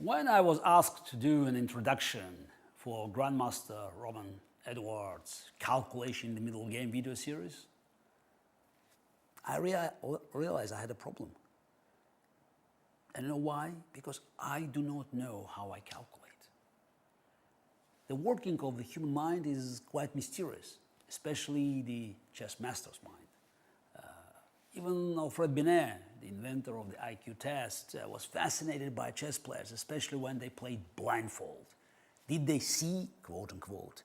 When I was asked to do an introduction for Grandmaster Roman Edwards' Calculation in the Middle Game video series, I realized I had a problem. And you know why? Because I do not know how I calculate. The working of the human mind is quite mysterious, especially the chess master's mind. Even Alfred Binet, the inventor of the IQ test, was fascinated by chess players, especially when they played blindfold. Did they see, quote unquote,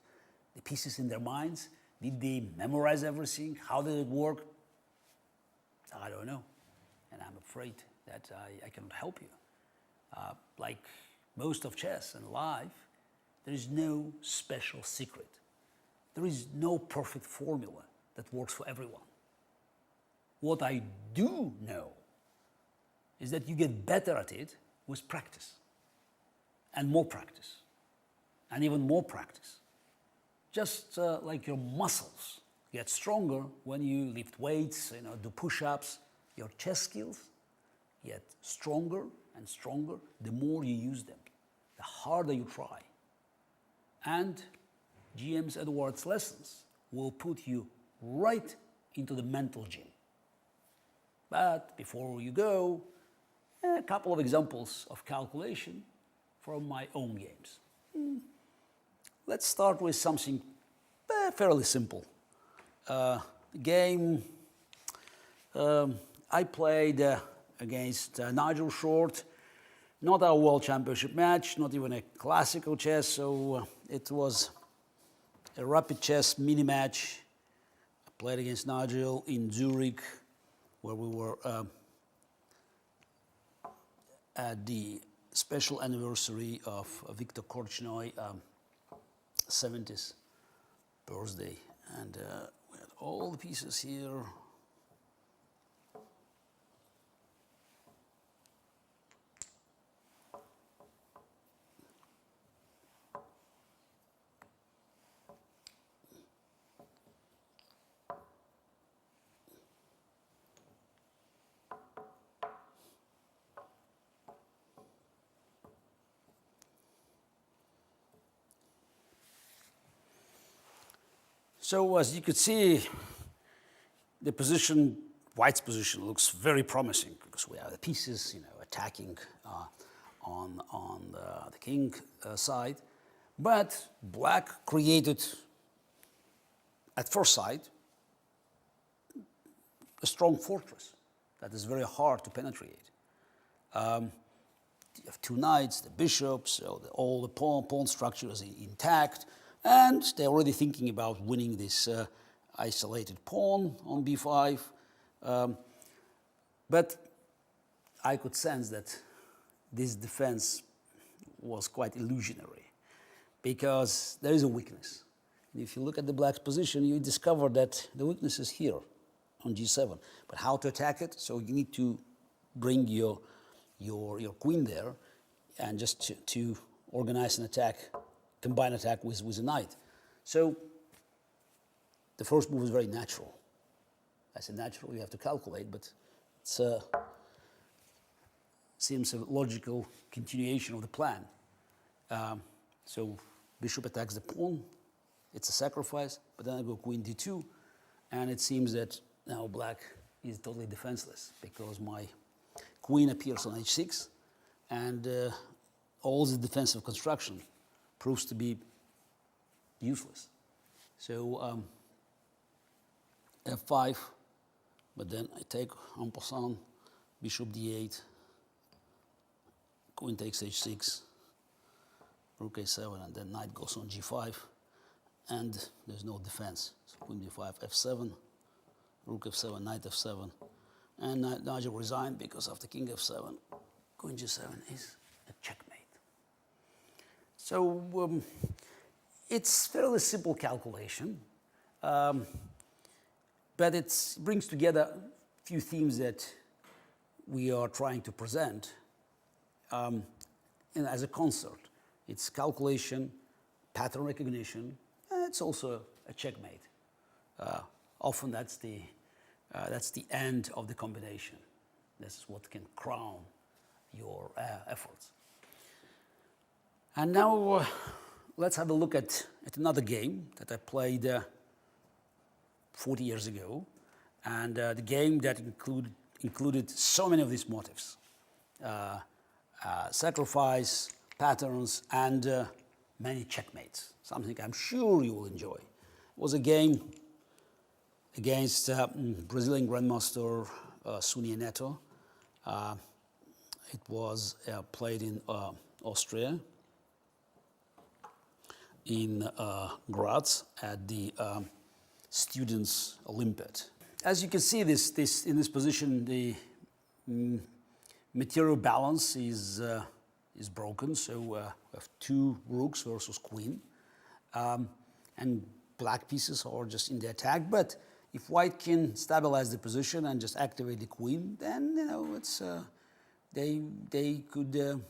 the pieces in their minds? Did they memorize everything? How did it work? I don't know, and I'm afraid that I cannot help you. Like most of chess and life, there is no special secret. There is no perfect formula that works for everyone. What I do know is that you get better at it with practice, and more practice, and even more practice. Just like your muscles get stronger when you lift weights, do push-ups, your chess skills get stronger and stronger the more you use them, the harder you try. And GM Edwards' lessons will put you right into the mental gym. But before you go, a couple of examples of calculation from my own games. Let's start with something fairly simple. Game I played against Nigel Short, not a World Championship match, not even a classical chess, so it was a rapid chess mini match. I played against Nigel in Zurich, where we were at the special anniversary of Viktor Korchnoi 70th birthday. And we had all the pieces here. So as you could see, the position, White's position, looks very promising because we have the pieces, attacking on the king side. But Black created, at first sight, a strong fortress that is very hard to penetrate. You have two knights, the bishops, so all the pawn structure is intact. And they're already thinking about winning this isolated pawn on b5. But I could sense that this defense was quite illusionary because there is a weakness. And if you look at the Black's position, you discover that the weakness is here on g7. But how to attack it? So you need to bring your queen there and just to organize an attack, combine attack with a knight. So the first move is very natural. I said natural, you have to calculate, but it seems a logical continuation of the plan. So bishop attacks the pawn, it's a sacrifice, but then I go queen d2, and it seems that now Black is totally defenseless because my queen appears on h6, and all the defensive construction proves to be useless. So f5, but then I take en passant, bishop d8, queen takes h6, rook a7, and then knight goes on g5, and there's no defense. So queen d5, f7, rook f7, knight f7, and Nigel resigned because after king f7, queen g7 is a checkmate. So it's fairly simple calculation, but it brings together a few themes that we are trying to present as a concert. It's calculation, pattern recognition, and it's also a checkmate. Often that's the end of the combination. This is what can crown your efforts. And now let's have a look at another game that I played 40 years ago, and the game that included so many of these motifs. Sacrifice, patterns, and many checkmates, something I'm sure you will enjoy. It was a game against Brazilian Grandmaster Suni Neto. It was played in Austria, in Graz at the Students' Olympiad. As you can see, in this position, the material balance is broken. So we have two rooks versus queen, and black pieces are just in the attack. But if white can stabilize the position and just activate the queen, then it's they could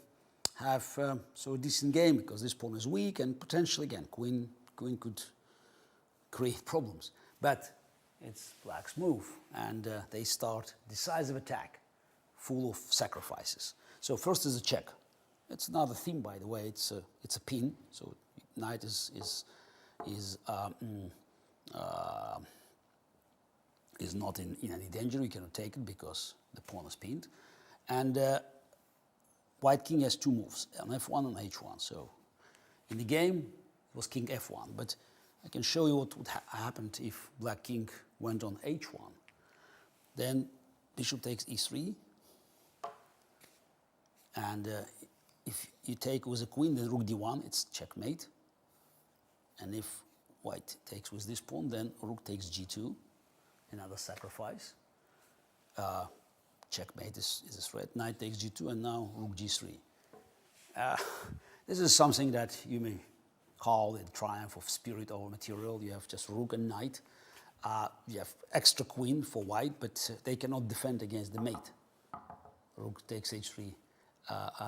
have so a decent game, because this pawn is weak and potentially again queen could create problems. But it's black's move, and they start decisive attack, full of sacrifices. So first is a check. It's not a theme, by the way. It's a pin. So knight is not in any danger. You cannot take it because the pawn is pinned, and white king has two moves, on f1 and h1. So in the game it was king f1, but I can show you what would happened if black king went on h1. Then bishop takes e3, and if you take with a queen, then rook d1, it's checkmate. And if white takes with this pawn, then rook takes g2, another sacrifice. Checkmate is a threat. Knight takes g2, and now rook g3. This is something that you may call the triumph of spirit over material. You have just rook and knight. You have extra queen for white, but they cannot defend against the mate. Rook takes h3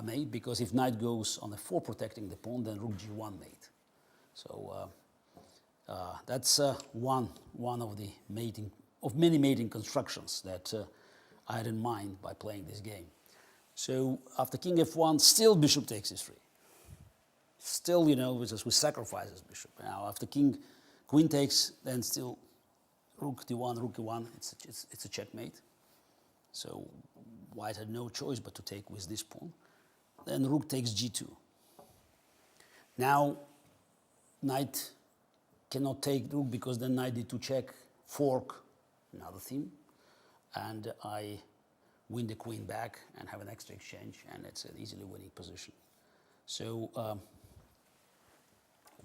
mate, because if knight goes on f4 protecting the pawn, then rook g1 mate. So that's one of the many mating constructions that I had in mind by playing this game. So after king f1, still bishop takes e3. Still, we sacrifices bishop. Now after queen takes, then still rook d1, rook e1. It's a checkmate. So white had no choice but to take with this pawn. Then rook takes g2. Now knight cannot take rook, because then knight d2 check, fork, another theme, and I win the queen back and have an extra exchange, and it's an easily winning position. So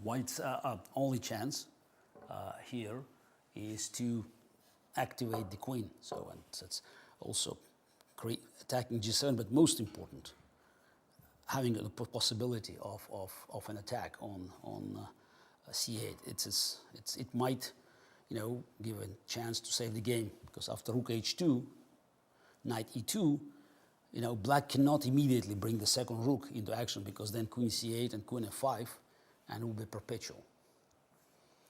white's only chance here is to activate the queen. So, and that's also attacking g7, but most important, having the possibility of an attack on c8. It might, give a chance to save the game, because after rook h2, knight e2, black cannot immediately bring the second rook into action, because then queen c8 and queen f5, and it will be perpetual.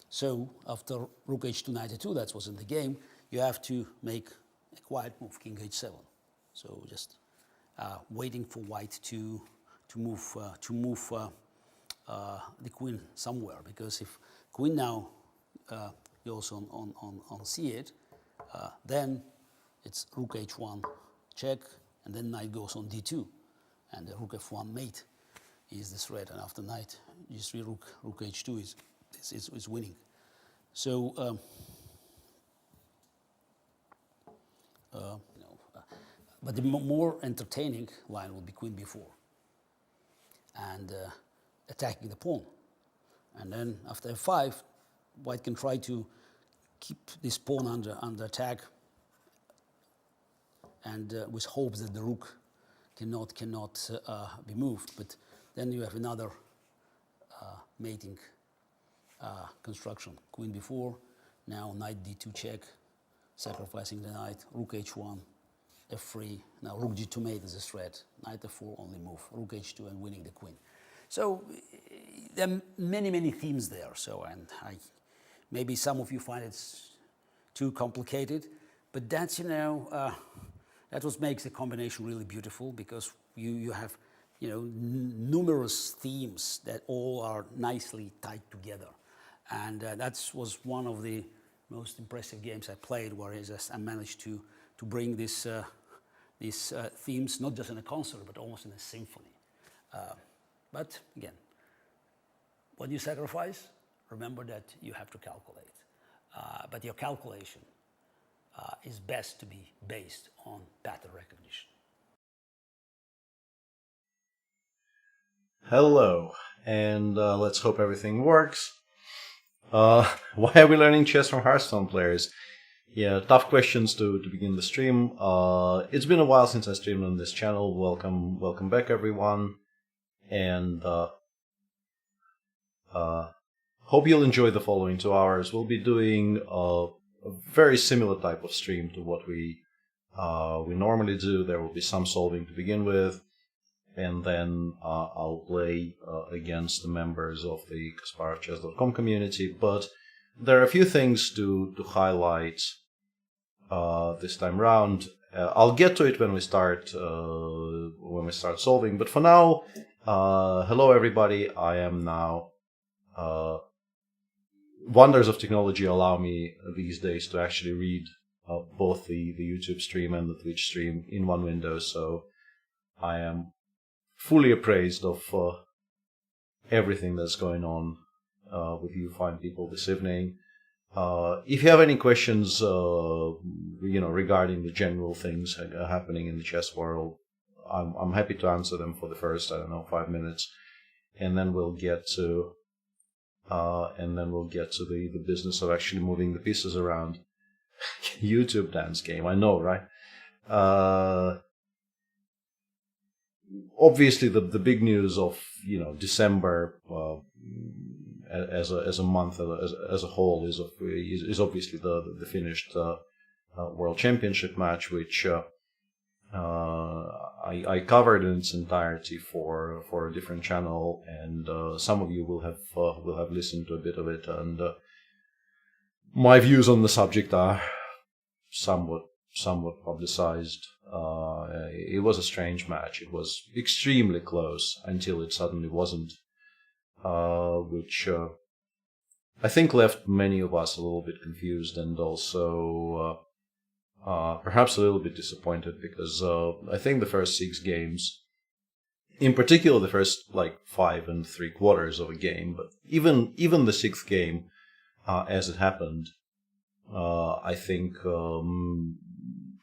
So after rook h2, knight e2, that was in the game, you have to make a quiet move, king h7. So just waiting for white to move the queen somewhere, because if queen now goes on c8, then it's rook h1 check, and then knight goes on d2, and the rook f1 mate is the threat, and after knight g3, rook h2 is winning. So but the more entertaining line will be queen b4 and attacking the pawn, and then after f5, white can try to keep this pawn under attack, and with hopes that the rook cannot be moved. But then you have another mating construction. Queen b4, now knight d2 check, sacrificing the knight, rook h1, f3, now rook g2 mate is a threat, knight f4 only move, rook h2 and winning the queen. So there are many themes there. So, and maybe some of you find it too complicated, but that's, that what makes the combination really beautiful, because you have numerous themes that all are nicely tied together. And that was one of the most impressive games I played, where I managed to bring these themes not just in a concert, but almost in a symphony. But again, when you sacrifice, remember that you have to calculate. But your calculation is best to be based on pattern recognition. Hello, and let's hope everything works. Why are we learning chess from Hearthstone players? Yeah, tough questions to begin the stream. It's been a while since I streamed on this channel. Welcome back, everyone, and hope you'll enjoy the following 2 hours. We'll be doing a very similar type of stream to what we normally do. There will be some solving to begin with, and then I'll play against the members of the KasparovChess.com community. But there are a few things to highlight this time round. I'll get to it when we start solving. But for now, hello everybody. I am now. Wonders of technology allow me these days to actually read both the YouTube stream and the Twitch stream in one window. So I am fully appraised of everything that's going on with you fine people this evening. If you have any questions, regarding the general things happening in the chess world, I'm happy to answer them for the first, 5 minutes, and then we'll get to the business of actually moving the pieces around. YouTube dance game, I know, right? Obviously, the big news of December as a month as a whole is obviously the finished World Championship match, which I covered in its entirety for a different channel, and some of you will have listened to a bit of it, and my views on the subject are somewhat publicized. It was a strange match. It was extremely close until it suddenly wasn't, which I think left many of us a little bit confused, and also perhaps a little bit disappointed, because I think the first 6 games, in particular the first 5 3/4 of a game, but even the 6th game, as it happened, I think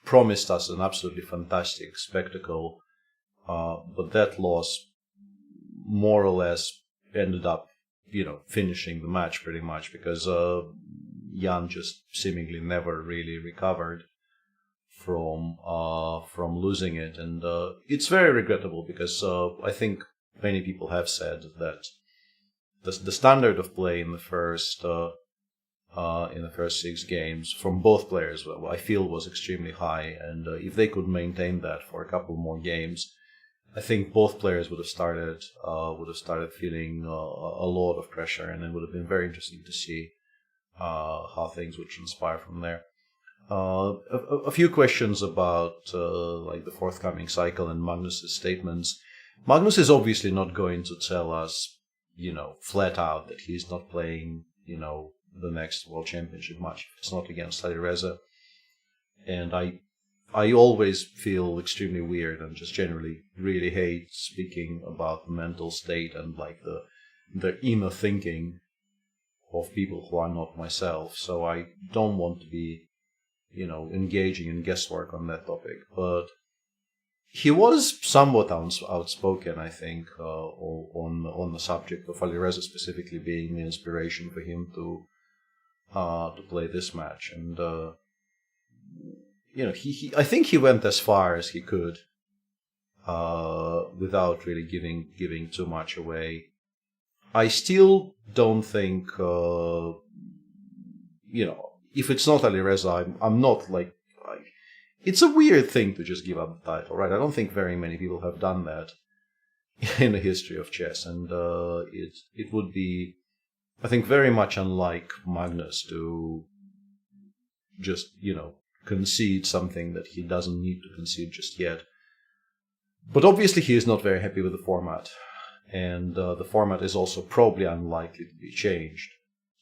promised us an absolutely fantastic spectacle, but that loss more or less ended up, finishing the match pretty much, because Jan just seemingly never really recovered from losing it, and it's very regrettable, because I think many people have said that the standard of play in the first 6 games from both players, I feel, was extremely high, and if they could maintain that for a couple more games, I think both players would have started feeling a lot of pressure, and it would have been very interesting to see how things would transpire from there. A few questions about the forthcoming cycle and Magnus's statements. Magnus is obviously not going to tell us, flat out that he's not playing, the next World Championship match. It's not against Alireza. And I always feel extremely weird and just generally really hate speaking about the mental state and the inner thinking of people who are not myself. So I don't want to be, engaging in guesswork on that topic. But he was somewhat outspoken, I think, on the subject of Alireza specifically being the inspiration for him to play this match, and I think he went as far as he could without really giving too much away. I still don't think if it's not Alireza, I'm not it's a weird thing to just give up the title, right? I don't think very many people have done that in the history of chess, and it would be, I think, very much unlike Magnus to just, concede something that he doesn't need to concede just yet. But obviously he is not very happy with the format. And the format is also probably unlikely to be changed.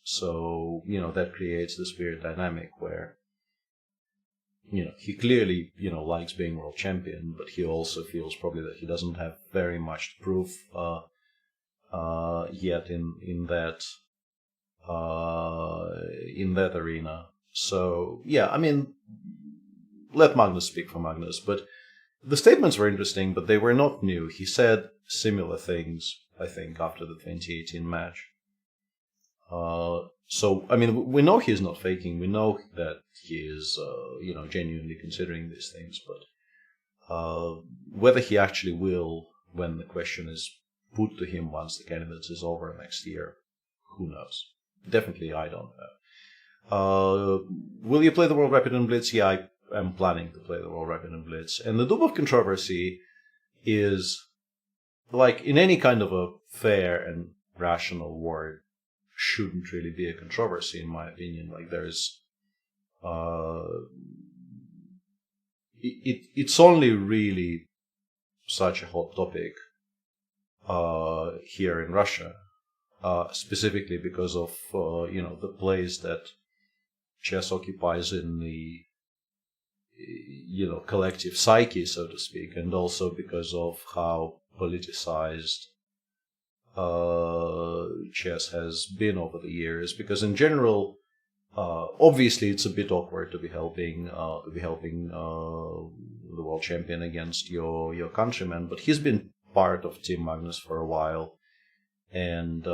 So, that creates this weird dynamic where, he clearly, likes being world champion, but he also feels probably that he doesn't have very much to prove yet in that arena. So, yeah, I mean, let Magnus speak for Magnus, but the statements were interesting, but they were not new. He said similar things, I think, after the 2018 match. So, I mean, we know he's not faking. We know that he is, genuinely considering these things. But whether he actually will, when the question is put to him once the candidates is over next year, who knows? Definitely, I don't know. Will you play the World Rapid and Blitz? Yeah, I am planning to play the World Rapid and Blitz. And the Dubov controversy is, like, in any kind of a fair and rational war, shouldn't really be a controversy, in my opinion. Like, there's it's only really such a hot topic here in Russia, specifically because of the place that chess occupies in the collective psyche, so to speak, and also because of how politicized chess has been over the years. Because in general, obviously, it's a bit awkward to be helping the world champion against your countryman, but he's been part of Team Magnus for a while, and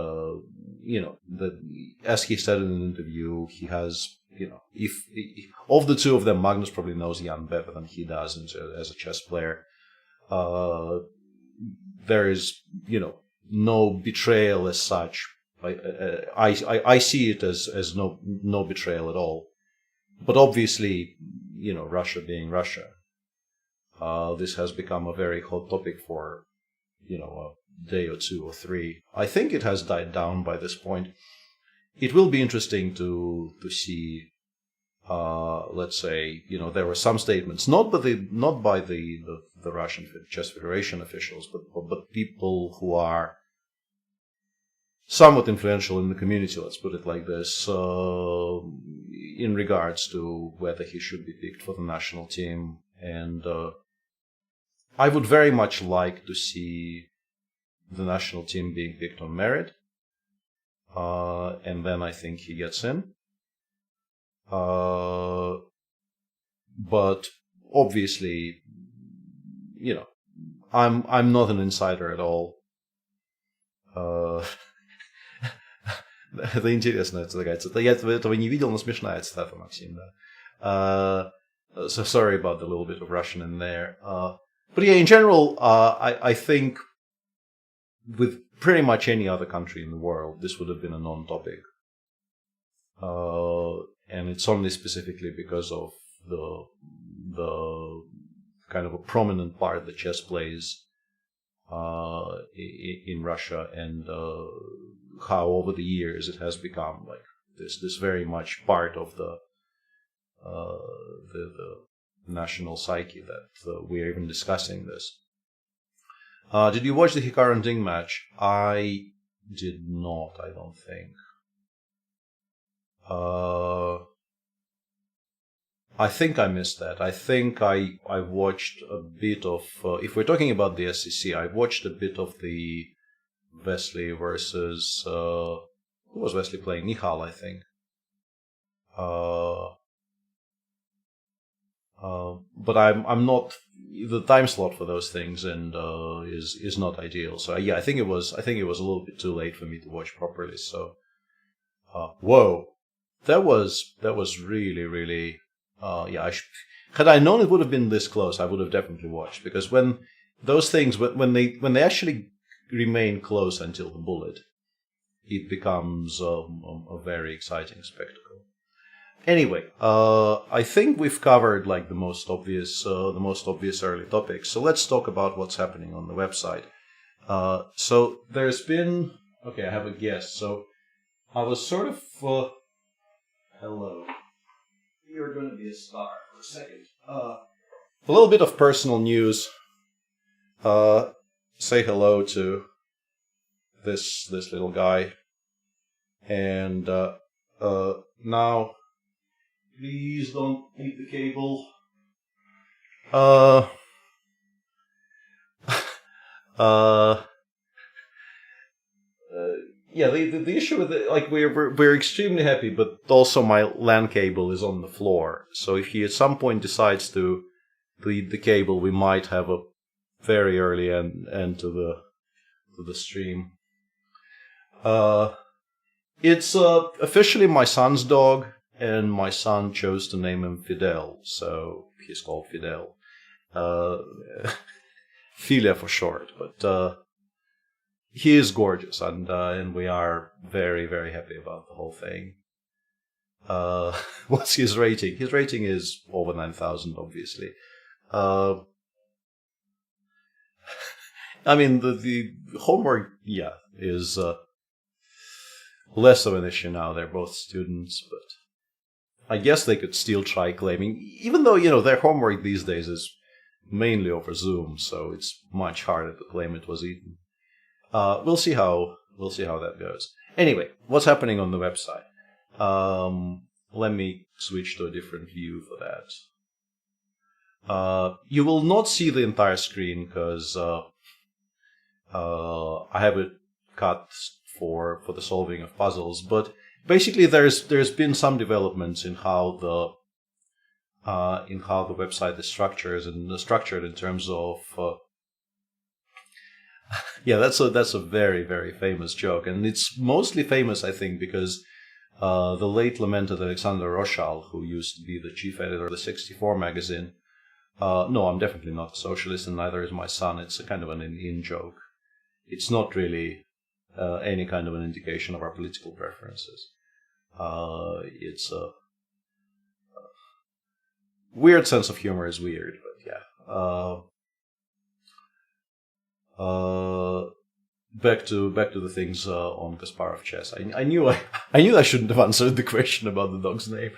as he said in an interview, he has if of the two of them, Magnus probably knows Jan better than he does as a chess player. There is no betrayal as such. I see it as no betrayal at all. But obviously, Russia being Russia, this has become a very hot topic for a day or two or three. I think it has died down by this point. It will be interesting to see. Let's say there were some statements, not by the Russian Chess Federation officials, but people who are somewhat influential in the community, let's put it like this, in regards to whether he should be picked for the national team. And I would very much like to see the national team being picked on merit, and then I think he gets in. But obviously, I'm not an insider at all. Это интересная цитата. Я этого не видел, но смешная цитата, Максим, да. So sorry about the little bit of Russian in there. But yeah, in general, I think with pretty much any other country in the world, this would have been a non-topic. And it's only specifically because of the kind of a prominent part that chess plays in Russia, and how over the years it has become like this very much part of the national psyche that we are even discussing this. Did you watch the Hikaru and Ding match? I did not, I don't think. I think I missed that. I think I watched a bit of, if we're talking about the SEC, I watched a bit of the Wesley versus, who was Wesley playing? Nihal, I think. But I'm not, the time slot for those things and is not ideal. So yeah, I think it was a little bit too late for me to watch properly. So, whoa, that was really, really. Yeah, had I known it would have been this close, I would have definitely watched, because when those things, when they actually remain close until the bullet, it becomes a very exciting spectacle. Anyway, I think we've covered like the most obvious early topics. So let's talk about what's happening on the website. So there's been, okay, I have a guess. So I was sort of, hello. You're going to be a star for a second. A little bit of personal news. say hello to this little guy. And now, please don't eat the cable. Yeah, the issue with it, like we're extremely happy, but also my LAN cable is on the floor. So if he at some point decides to eat the cable, we might have a very early end to the stream. It's officially my son's dog, and my son chose to name him Fidel, so he's called Fidel. Filia for short, but he is gorgeous, and we are very, very happy about the whole thing. What's his rating? His rating is over 9,000, obviously. I mean, the homework, yeah, is less of an issue now. They're both students, but I guess they could still try claiming, even though, their homework these days is mainly over Zoom, so it's much harder to claim it was eaten. We'll see how that goes. Anyway, what's happening on the website? Let me switch to a different view for that. You will not see the entire screen because I have it cut for the solving of puzzles. But basically, there's been some developments in how the website is structured in terms of. Yeah, that's a very, very famous joke, and it's mostly famous, I think, because the late lamented Alexander Rochal, who used to be the chief editor of the 64 magazine. No, I'm definitely not a socialist, and neither is my son. It's a kind of an in-joke. It's not really any kind of an indication of our political preferences. It's a weird sense of humor is weird, but yeah. Back to the things on Kasparov chess. I knew I shouldn't have answered the question about the dog's name.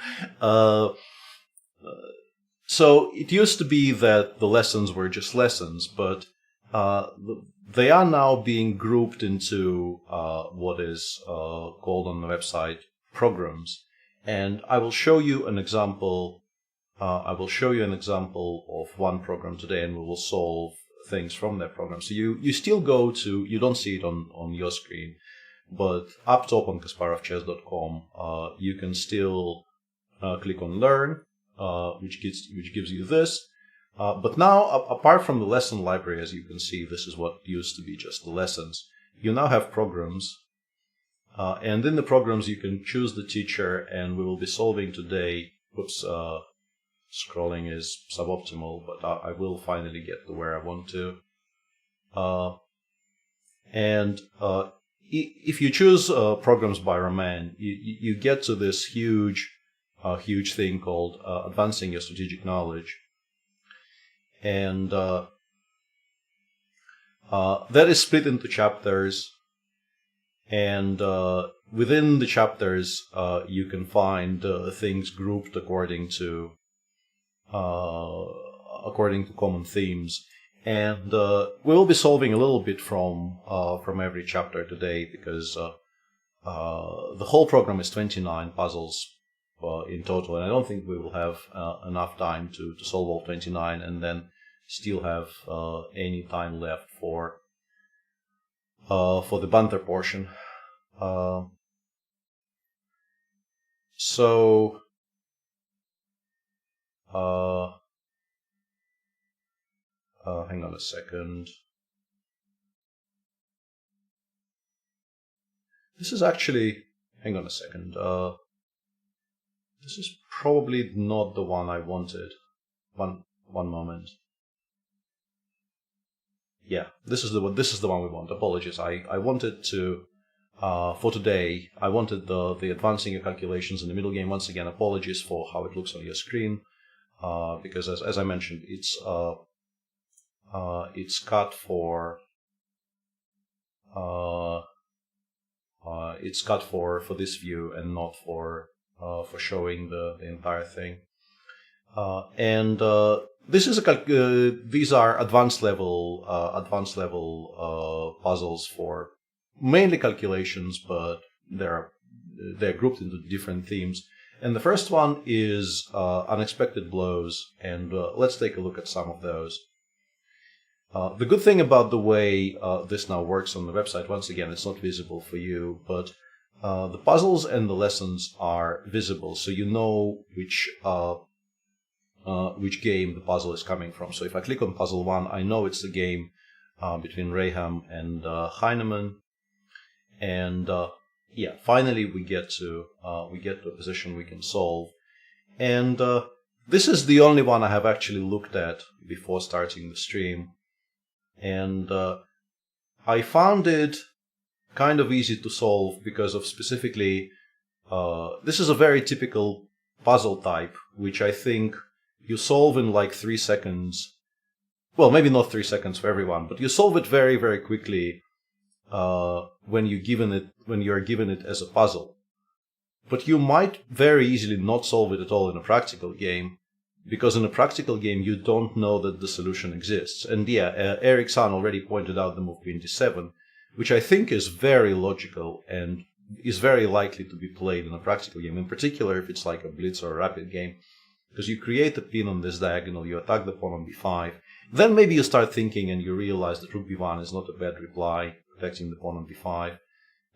So it used to be that the lessons were just lessons, but they are now being grouped into what is called on the website programs, and I will show you an example. I will show you an example of one program today, and we will solve things from that program. So you still go to, you don't see it on your screen, but up top on kasparovchess.com, you can still click on Learn, which gives you this. But now, apart from the lesson library, as you can see, this is what used to be just the lessons. You now have programs, and in the programs you can choose the teacher, and we will be solving today. Oops, scrolling is suboptimal, but I will finally get to where I want to. And if you choose programs by Roman, you get to this huge thing called Advancing Your Strategic Knowledge. And that is split into chapters, and within the chapters you can find things grouped according to common themes. And we will be solving a little bit from every chapter today, because the whole program is 29 puzzles in total, and I don't think we will have enough time to solve all 29 and then still have any time left for the Blunder portion. So hang on a second. This is actually, hang on a second. This is probably not the one I wanted. One moment. Yeah, this is the one we want. Apologies. I wanted to for today. I wanted the advancing your calculations in the middle game. Once again, apologies for how it looks on your screen, because as I mentioned, it's cut for this view and not for showing the entire thing. This is these are advanced level puzzles for mainly calculations, but they're grouped into different themes. And the first one is unexpected blows, and let's take a look at some of those. The good thing about the way this now works on the website, once again, it's not visible for you, but the puzzles and the lessons are visible, so you know which game the puzzle is coming from. So if I click on puzzle 1, I know it's the game between Raham and Heinemann, and yeah, finally we get to a position we can solve, and this is the only one I have actually looked at before starting the stream, and I found it kind of easy to solve because of specifically this is a very typical puzzle type, which I think you solve in like 3 seconds. Well, maybe not 3 seconds for everyone, but you solve it very, very quickly when you're given it as a puzzle. But you might very easily not solve it at all in a practical game, because in a practical game you don't know that the solution exists. And yeah, Eric San already pointed out the move Queen d7, which I think is very logical and is very likely to be played in a practical game, in particular if it's like a blitz or a rapid game. Because you create a pin on this diagonal, you attack the pawn on b5, then maybe you start thinking and you realize that rook b1 is not a bad reply, protecting the pawn on b5,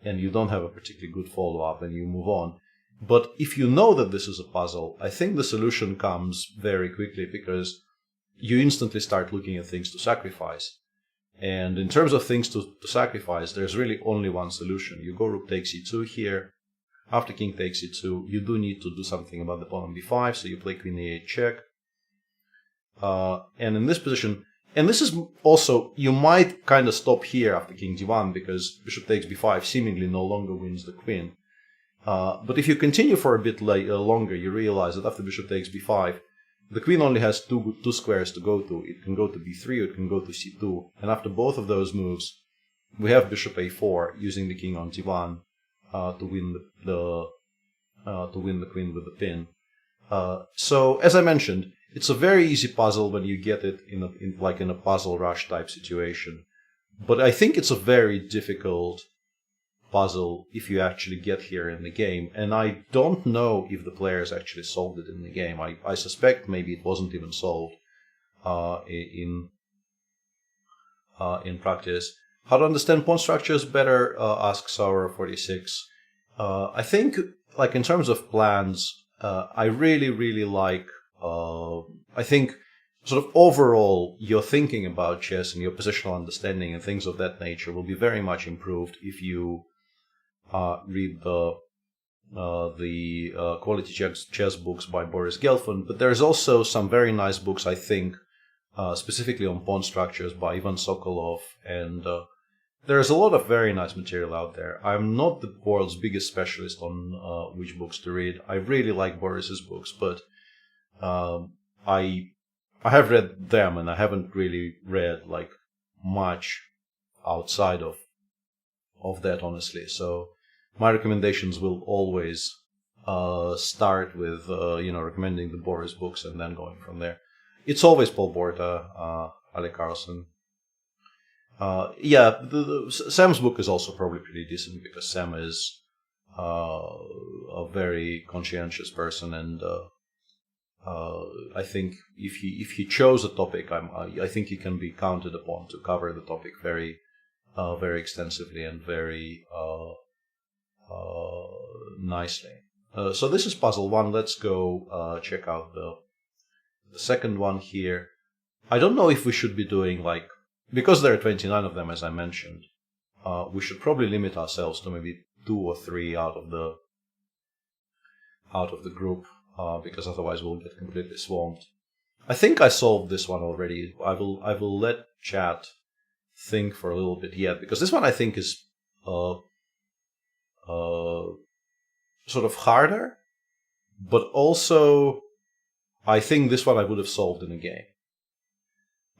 and you don't have a particularly good follow-up and you move on. But if you know that this is a puzzle, I think the solution comes very quickly because you instantly start looking at things to sacrifice. And in terms of things to sacrifice, there's really only one solution. You go rook takes e2 here. After king takes e2, you do need to do something about the pawn on b5, so you play queen e8 check. And in this position, and this is also, you might kind of stop here after king d1 because bishop takes b5 seemingly no longer wins the queen. But if you continue for a bit longer, you realize that after bishop takes b5, the queen only has two squares to go to. It can go to b3 or it can go to c2. And after both of those moves, we have bishop a4 using the king on d1 to win the queen with the pin. So as I mentioned, it's a very easy puzzle when you get it in a puzzle rush type situation. But I think it's a very difficult puzzle if you actually get here in the game, and I don't know if the players actually solved it in the game. I suspect maybe it wasn't even solved in practice. How to understand pawn structures better? Asks Sauer46. I think, like in terms of plans, I really like. I think sort of overall your thinking about chess and your positional understanding and things of that nature will be very much improved if you read the quality chess books by Boris Gelfand, but there's also some very nice books, I think, specifically on pawn structures by Ivan Sokolov, and there's a lot of very nice material out there. I'm not the world's biggest specialist on which books to read. I really like Boris's books, but I have read them, and I haven't really read like much outside of that, honestly. So my recommendations will always start with recommending the Boris books and then going from there. It's always Paul Borta, Ale Carlson. Sam's book is also probably pretty decent because Sam is a very conscientious person, and I think if he chose a topic, I think he can be counted upon to cover the topic very extensively and very nicely. So this is puzzle 1. Let's go check out the second one here. I don't know if we should be doing because there are 29 of them, as I mentioned, we should probably limit ourselves to maybe 2 or 3 out of the group, because otherwise we'll get completely swamped. I think I solved this one already. I will let chat think for a little bit yet, because this one I think is sort of harder, but also I think this one I would have solved in a game.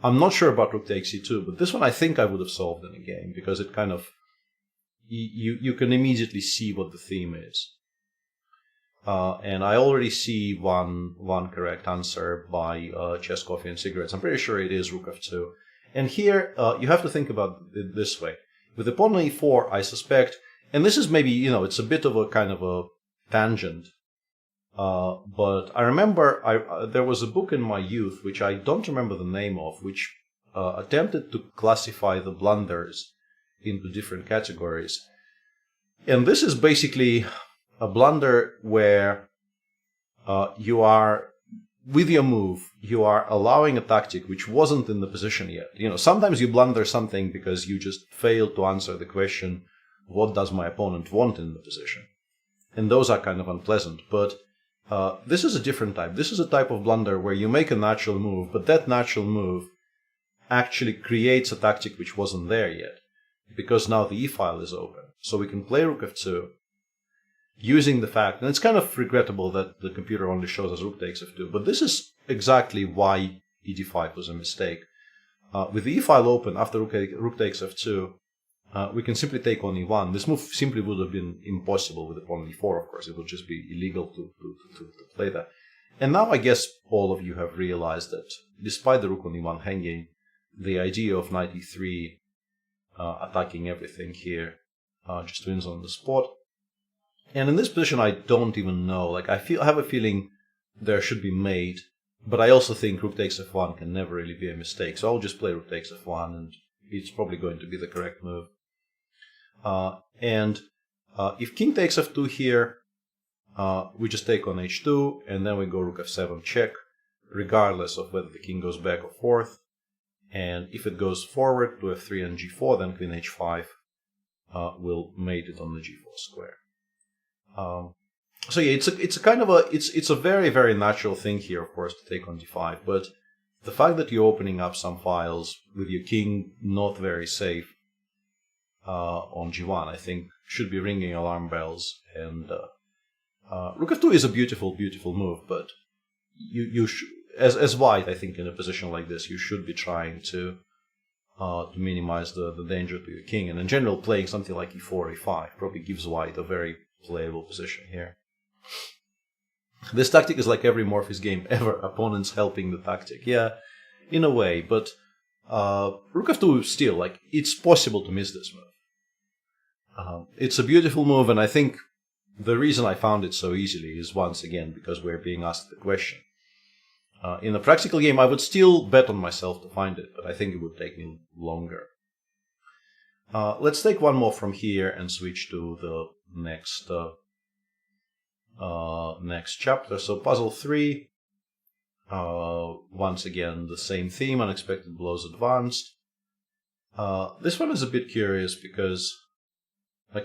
I'm not sure about rook takes e2, but this one I think I would have solved in a game, because it kind of you can immediately see what the theme is. And I already see one correct answer by Chess, Coffee, and Cigarettes. I'm pretty sure it is Rook F2. And here, you have to think about it this way. With the pawn on E4, I suspect, and this is maybe, it's a bit of a kind of a tangent, but I remember there was a book in my youth, which I don't remember the name of, which attempted to classify the blunders into different categories. And this is basically a blunder where you are, with your move, you are allowing a tactic which wasn't in the position yet. Sometimes you blunder something because you just failed to answer the question, what does my opponent want in the position? And those are kind of unpleasant. But this is a different type. This is a type of blunder where you make a natural move, but that natural move actually creates a tactic which wasn't there yet, because now the e-file is open. So we can play Rook F2, using the fact, and it's kind of regrettable that the computer only shows us Rook takes F2, but this is exactly why e d5 was a mistake. With the e-file open after Rook takes F2, we can simply take on E1. This move simply would have been impossible with the pawn on E4, of course. It would just be illegal to play that. And now I guess all of you have realized that despite the Rook on E1 hanging, the idea of knight E3 attacking everything here just wins on the spot. And in this position, I don't even know. I have a feeling there should be mate, but I also think Rook takes F1 can never really be a mistake. So I'll just play Rook takes F1, and it's probably going to be the correct move. If King takes F2 here, we just take on H2, and then we go Rook F7 check, regardless of whether the king goes back or forth. And if it goes forward to F3 and G4, then Queen H5 will mate it on the G4 square. So yeah, it's a kind of it's a very, very natural thing here, of course, to take on D5. But the fact that you're opening up some files with your king not very safe on G1, I think, should be ringing alarm bells. And Rook F2 is a beautiful, beautiful move, but you should, as white, I think, in a position like this, you should be trying to minimize the danger to your king. And in general, playing something like E4, E5 probably gives white a very playable position here. This tactic is like every Morpheus game ever, opponents helping the tactic. Yeah, in a way, but Rook F2 still, it's possible to miss this move. It's a beautiful move, and I think the reason I found it so easily is, once again, because we're being asked the question. In a practical game, I would still bet on myself to find it, but I think it would take me longer. Let's take one more from here and switch to the next chapter. So puzzle 3, once again the same theme, unexpected blows advanced. This one is a bit curious because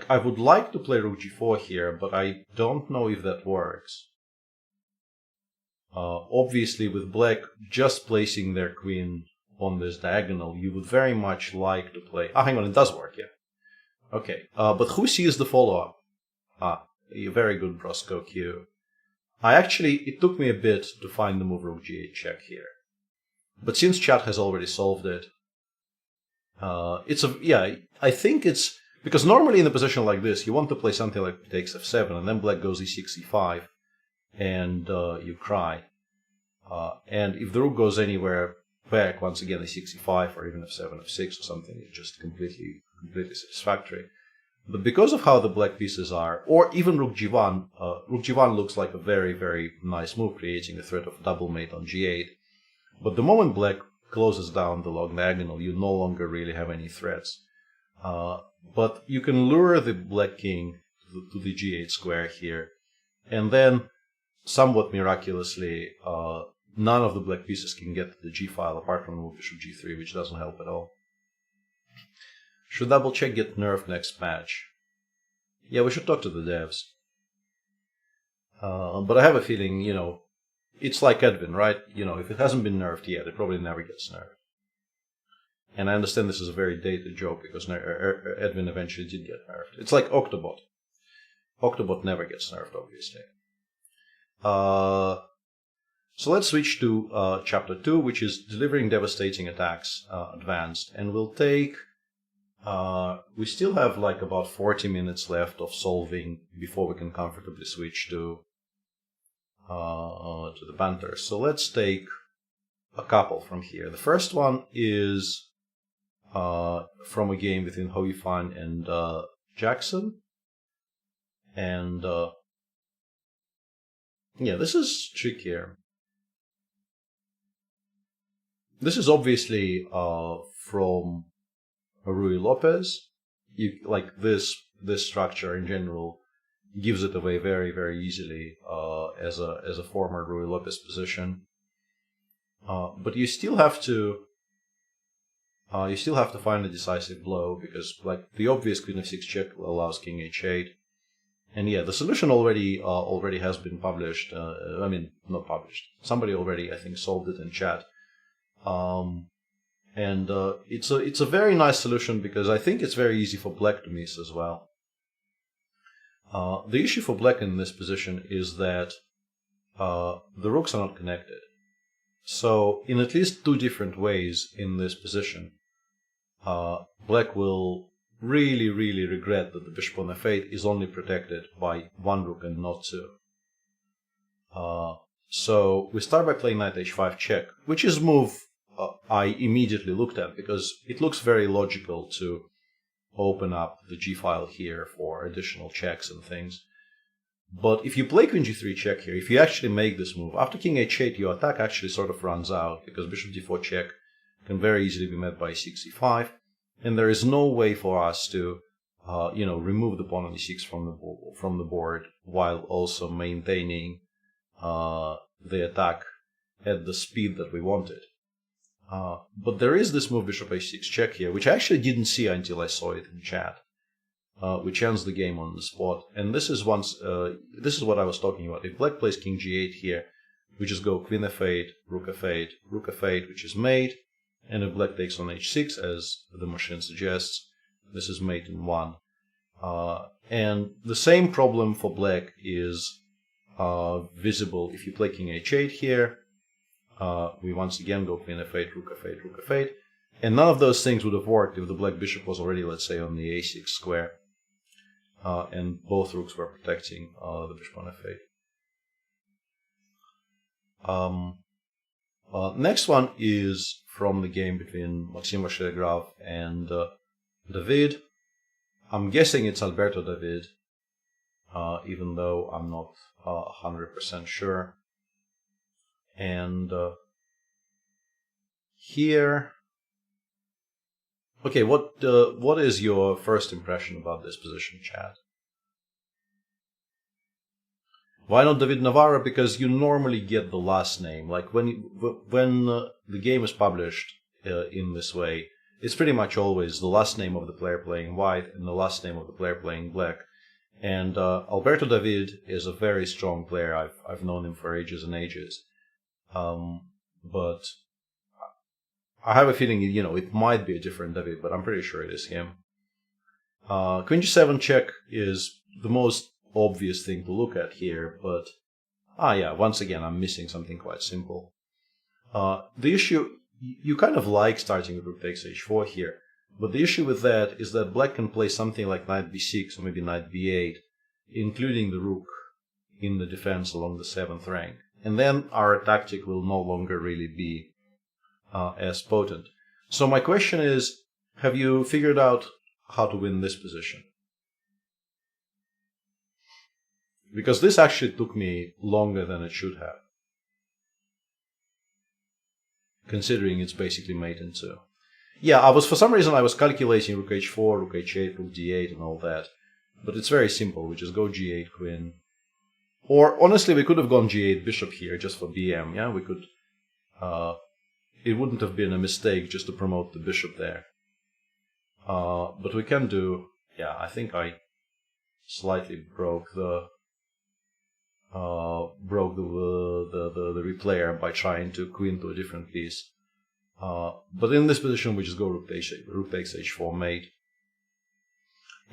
I would like to play Rook G4 here, but I don't know if that works. Obviously with black just placing their queen on this diagonal, you would very much like to play... hang on, it does work, yeah. Okay, but who sees the follow-up? Very good, Brosco Q. It took me a bit to find the move Rook G8 check here. But since chat has already solved it, I think it's... because normally in a position like this, you want to play something like takes F7, and then black goes E6, E5, and you cry. And if the rook goes anywhere back, once again, E6, E5, or even F7, F6 or something, it's just completely satisfactory. But because of how the black pieces are, or even Rook G1 looks like a very, very nice move, creating a threat of double mate on G8. But the moment black closes down the long diagonal, you no longer really have any threats. But you can lure the black king to the G8 square here, and then, somewhat miraculously, none of the black pieces can get to the G file apart from the move Bishop G3, which doesn't help at all. Should double check get nerfed next patch? Yeah, we should talk to the devs. But I have a feeling, it's like Edwin, right? If it hasn't been nerfed yet, it probably never gets nerfed. And I understand this is a very dated joke because Edwin eventually did get nerfed. It's like Octobot. Octobot never gets nerfed, obviously. So let's switch to chapter 2, which is delivering devastating attacks advanced. And we'll take... we still have about 40 minutes left of solving before we can comfortably switch to to the banter. So let's take a couple from here. The first one is from a game between Hou Yifan and Jackson. And yeah, this is trickier. This is obviously from Rui Lopez. Like this structure in general gives it away very, very easily as a former Rui Lopez position. But you still have to find a decisive blow, because like the obvious Queen f6 check allows King h8, and yeah, the solution already has been published. I mean, not published. Somebody already, I think, solved it in chat. And it's a very nice solution, because I think it's very easy for Black to miss as well. The issue for Black in this position is that the rooks are not connected. So in at least two different ways in this position, Black will really, really regret that the bishop on f8 is only protected by one rook and not two. So we start by playing knight h5 check, which is a move I immediately looked at, because it looks very logical to open up the g-file here for additional checks and things. But if you play Queen g3 check here, if you actually make this move, after King h8 your attack actually sort of runs out, because bishop d4 check can very easily be met by 6 e5, and there is no way for us to remove the pawn on e6 from the board while also maintaining the attack at the speed that we wanted. But there is this move bishop h6 check here, which I actually didn't see until I saw it in chat, which ends the game on the spot. And this is what I was talking about. If Black plays King g8 here, we just go Queen f8, Rook f8, Rook f8, which is mate. And if Black takes on h6, as the machine suggests, this is mate in one. And the same problem for Black is visible if you play King h8 here. We once again go Queen f8, Rook f8, Rook f8. And none of those things would have worked if the Black bishop was already, let's say, on the a6 square. And both rooks were protecting the bishop on f8. Next one is from the game between Maxim Vachilegraf and David. I'm guessing it's Alberto David, even though I'm not 100% sure. And here, okay, what is your first impression about this position, chat? Why not David Navarro? Because you normally get the last name. Like when the game is published in this way, it's pretty much always the last name of the player playing white and the last name of the player playing black. And Alberto David is a very strong player. I've known him for ages and ages. But I have a feeling, it might be a different David, but I'm pretty sure it is him. Queen g7 check is the most obvious thing to look at here, but yeah, once again, I'm missing something quite simple. The issue, you kind of like starting with rook takes h4 here, but the issue with that is that Black can play something like knight b6 or maybe knight b8, including the rook in the defense along the 7th rank. And then our tactic will no longer really be as potent. So my question is, have you figured out how to win this position? Because this actually took me longer than it should have, considering it's basically mate in two. Yeah, for some reason I was calculating rook h4, rook h8, rook d8 and all that. But it's very simple. We just go g8 queen. Or honestly, we could have gone g8 bishop here just for BM. Yeah, we could. It wouldn't have been a mistake just to promote the bishop there. But we can do. Yeah, I think I slightly broke the replayer by trying to queen to a different piece. But in this position, we just go rook takes h4 mate.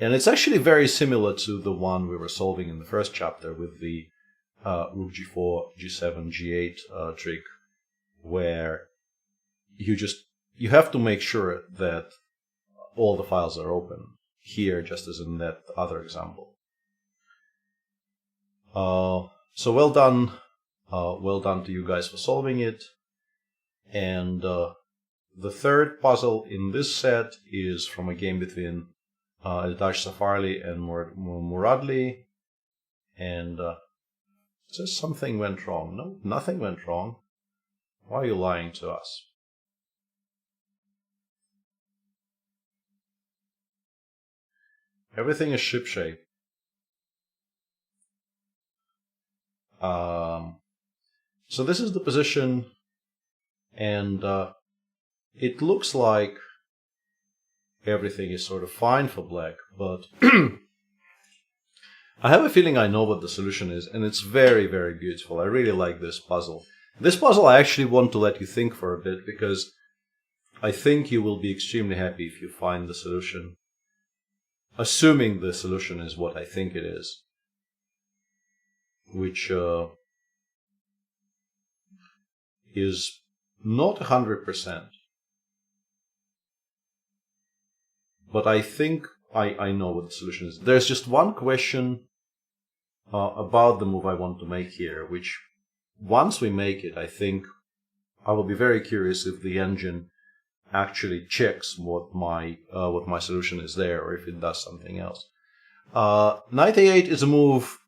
And it's actually very similar to the one we were solving in the first chapter with the rook g4, g7, g8 trick, where you have to make sure that all the files are open here, just as in that other example. So well done, Well done to you guys for solving it. And the third puzzle in this set is from a game between Eldash Safarli and Muradli. And says something went wrong. No, nothing went wrong. Why are you lying to us? Everything is shipshape. So this is the position, and it looks like everything is sort of fine for black, but I have a feeling I know what the solution is, and it's very, very beautiful. I really like this puzzle. This puzzle I actually want to let you think for a bit, because I think you will be extremely happy if you find the solution, assuming the solution is what I think it is, which is not 100%. But I think I know what the solution is. There's just one question about the move I want to make here, which once we make it, I think I will be very curious if the engine actually checks what my solution is there, or if it does something else. Knight A8 is a move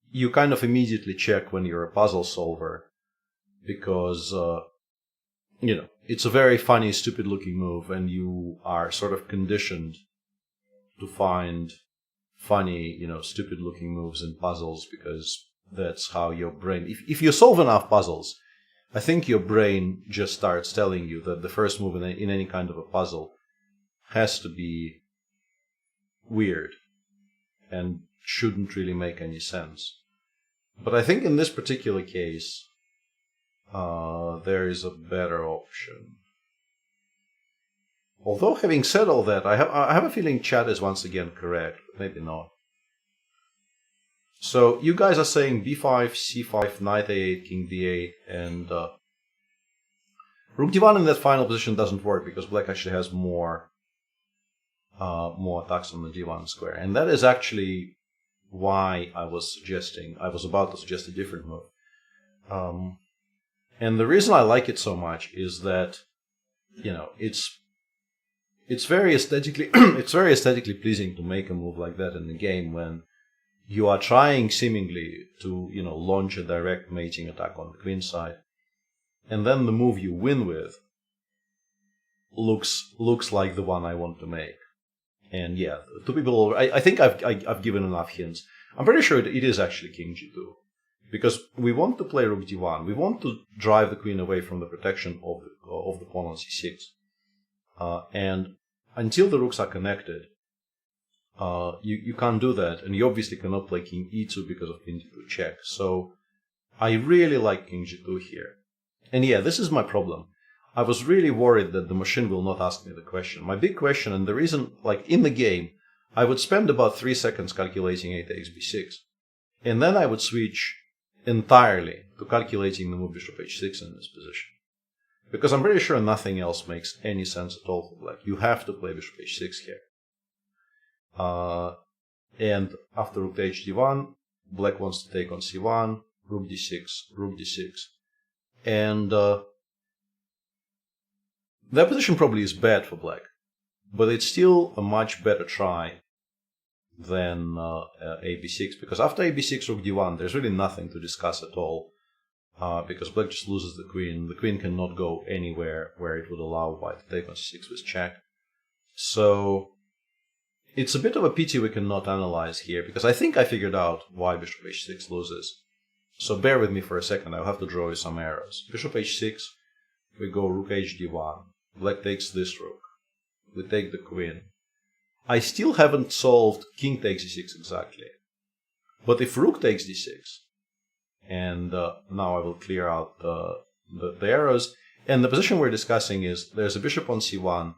you kind of immediately check when you're a puzzle solver, because it's a very funny, stupid-looking move, and you are sort of conditioned to find funny, stupid-looking moves in puzzles, because that's how your brain... If you solve enough puzzles, I think your brain just starts telling you that the first move in any kind of a puzzle has to be weird and shouldn't really make any sense. But I think in this particular case, there is a better option. Although, having said all that, I have a feeling chat is once again correct, but maybe not. So you guys are saying b5, c5, knight a8, king d8, and rook d1 in that final position doesn't work because black actually has more attacks on the d1 square, and that is actually why I was about to suggest a different move. And the reason I like it so much is that, it's very aesthetically pleasing to make a move like that in the game when you are trying seemingly to, launch a direct mating attack on the queen side, and then the move you win with looks like the one I want to make. And yeah, two people. I think I've given enough hints. I'm pretty sure it is actually king g2, because we want to play rook d1. We want to drive the queen away from the protection of the pawn on c6. And until the rooks are connected, you can't do that, and you obviously cannot play king e2 because of king d2 check. So I really like king g2 here. And yeah, this is my problem. I was really worried that the machine will not ask me the question. My big question, and the reason, in the game, I would spend about 3 seconds calculating a takes b6, and then I would switch entirely to calculating the move bishop h6 in this position. Because I'm pretty sure nothing else makes any sense at all for black. You have to play bishop h6 here. And after rook to h d1, black wants to take on c1, rook d6, rook d6. And that position probably is bad for black, but it's still a much better try than ab6, because after ab6, rook d1, there's really nothing to discuss at all, because black just loses the queen. The queen cannot go anywhere where it would allow white to take on c6 with check. So it's a bit of a pity we cannot analyze here, because I think I figured out why bishop h6 loses. So bear with me for a second, I'll have to draw you some arrows. Bishop h6, we go rook h d1. Black takes this rook. We take the queen. I still haven't solved king takes e6 exactly. But if rook takes d6, and now I will clear out the arrows, and the position we're discussing is there's a bishop on c1.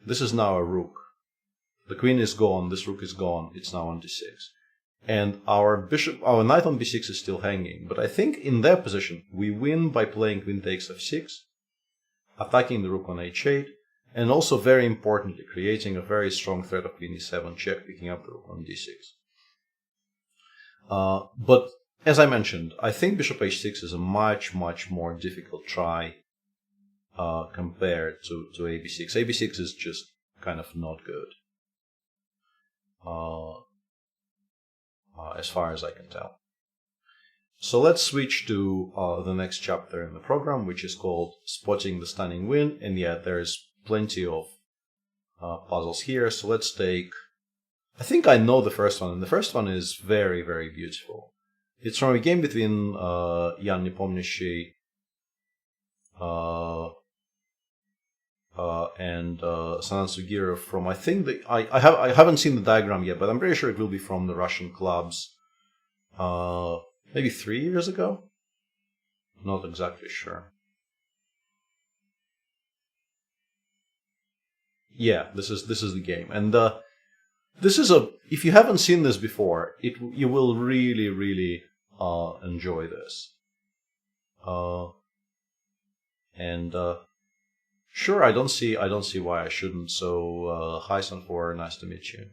This is now a rook. The queen is gone, this rook is gone, it's now on d6. And our knight on b6 is still hanging, but I think in that position we win by playing queen takes f6, attacking the rook on h8, and also very importantly creating a very strong threat of queen e7 check, picking up the rook on d6. But as I mentioned, I think bishop h6 is a much, much more difficult try compared to ab6. ab6 is just kind of not good, as far as I can tell. So let's switch to the next chapter in the program, which is called Spotting the Stunning Win. And yeah, there's plenty of puzzles here. So let's take, I think I know the first one, and the first one is very, very beautiful. It's from a game between Jan Nepomniachtchi and Sanan Sugirov from, I think, I haven't seen the diagram yet, but I'm pretty sure it will be from the Russian clubs. Maybe 3 years ago? Not exactly sure. Yeah, this is the game, and this is if you haven't seen this before, you will really, really enjoy this. Sure, I don't see why I shouldn't. So hi Sun4, nice to meet you.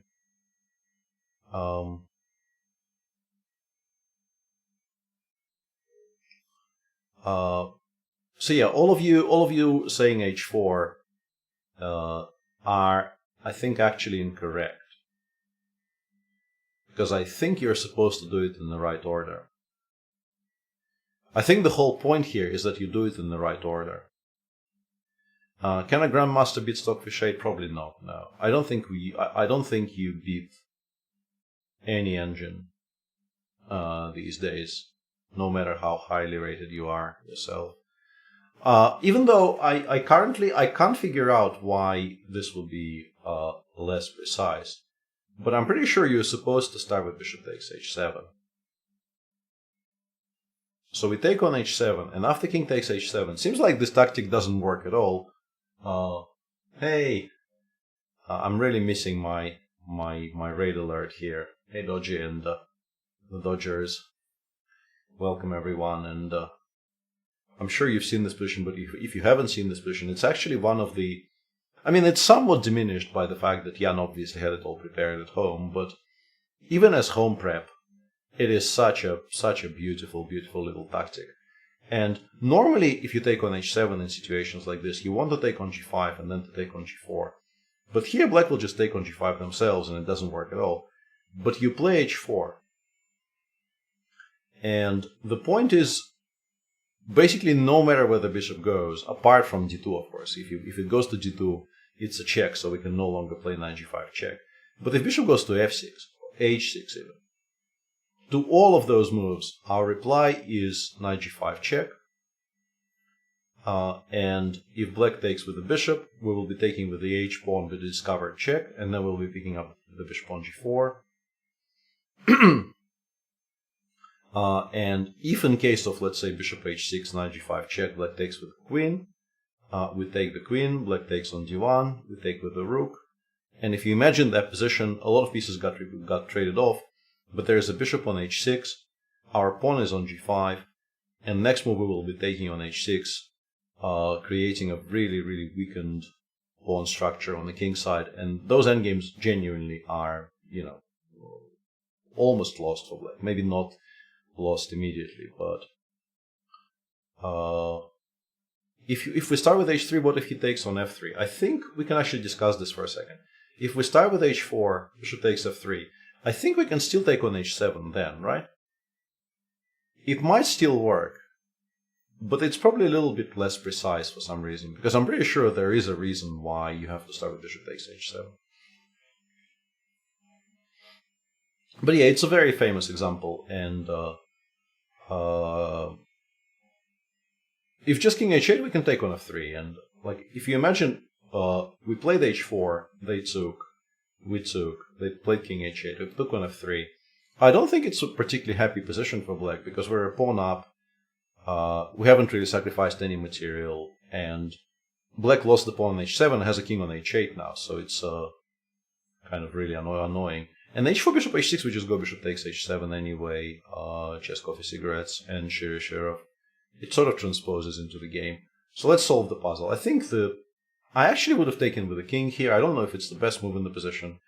So yeah, all of you saying h4 are, I think, actually incorrect, because I think you're supposed to do it in the right order. I think the whole point here is that you do it in the right order. Can a grandmaster beat Stockfish 8? Probably not. No, I don't think you beat any engine these days, no matter how highly rated you are yourself. Even though I can't figure out why this will be less precise, but I'm pretty sure you're supposed to start with bishop takes h7. So we take on h7, and after king takes h7, seems like this tactic doesn't work at all. Hey, I'm really missing my raid alert here. Hey Dodgy and the Dodgers, welcome everyone. And I'm sure you've seen this position, but if you haven't seen this position, it's actually one of the, I mean, it's somewhat diminished by the fact that Jan obviously had it all prepared at home, but even as home prep, it is such a beautiful, beautiful little tactic. And normally, if you take on h7 in situations like this, you want to take on g5 and then to take on g4. But here black will just take on g5 themselves and it doesn't work at all. But you play h4. And the point is, basically no matter where the bishop goes, apart from d2 of course, if it goes to d2, it's a check, so we can no longer play knight g5 check. But if bishop goes to f6, h6 even, to all of those moves, our reply is knight g5 check. And if black takes with the bishop, we will be taking with the h pawn with the discovered check, and then we'll be picking up the bishop on g4. And if in case of, let's say, bishop h6, knight g5 check, black takes with the queen, we take the queen, black takes on d1, we take with the rook. And if you imagine that position, a lot of pieces got traded off, but there is a bishop on h6, our pawn is on g5, and next move we will be taking on h6, creating a really, really weakened pawn structure on the king side. And those endgames genuinely are, you know, almost lost for black. Maybe not lost immediately, but if we start with h3, what if he takes on f3? I think we can actually discuss this for a second. If we start with h4, bishop takes f3, I think we can still take on h7 then, right? It might still work, but it's probably a little bit less precise for some reason, because I'm pretty sure there is a reason why you have to start with bishop takes h7. But yeah, it's a very famous example, and if just king h8, we can take on f3, and like if you imagine, we played h4, they took, we took, they played king h8, we took on f3. I don't think it's a particularly happy position for black, because we're a pawn up, we haven't really sacrificed any material, and black lost the pawn on h7 and has a king on h8 now, so it's kind of really annoying. And h4, bishop h6, we just go bishop takes h7 anyway, just coffee, cigarettes, and Shirov. It sort of transposes into the game. So let's solve the puzzle. I think I actually would have taken with the king here. I don't know if it's the best move in the position,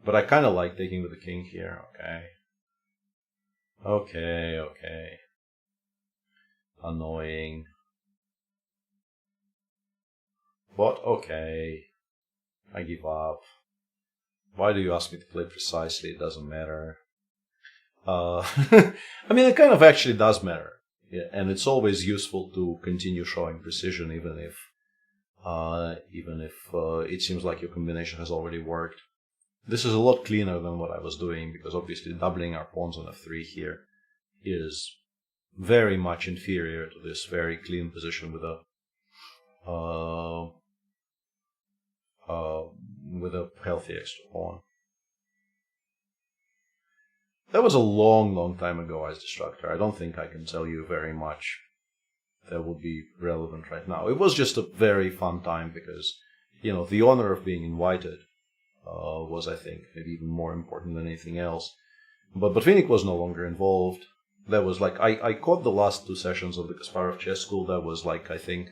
but I kind of like taking with the king here, okay. Okay. Annoying. But okay. I give up. Why do you ask me to play precisely? It doesn't matter. I mean, it kind of actually does matter. Yeah, and it's always useful to continue showing precision, even if it seems like your combination has already worked. This is a lot cleaner than what I was doing, because obviously doubling our pawns on f3 here is very much inferior to this very clean position with a healthy extra pawn. That was a long time ago as Destructor. I don't think I can tell you very much that would be relevant right now. It was just a very fun time because, the honor of being invited was, I think, maybe even more important than anything else. But Botvinnik was no longer involved. That was like, I caught the last 2 sessions of the Kasparov Chess School. That was like, I think,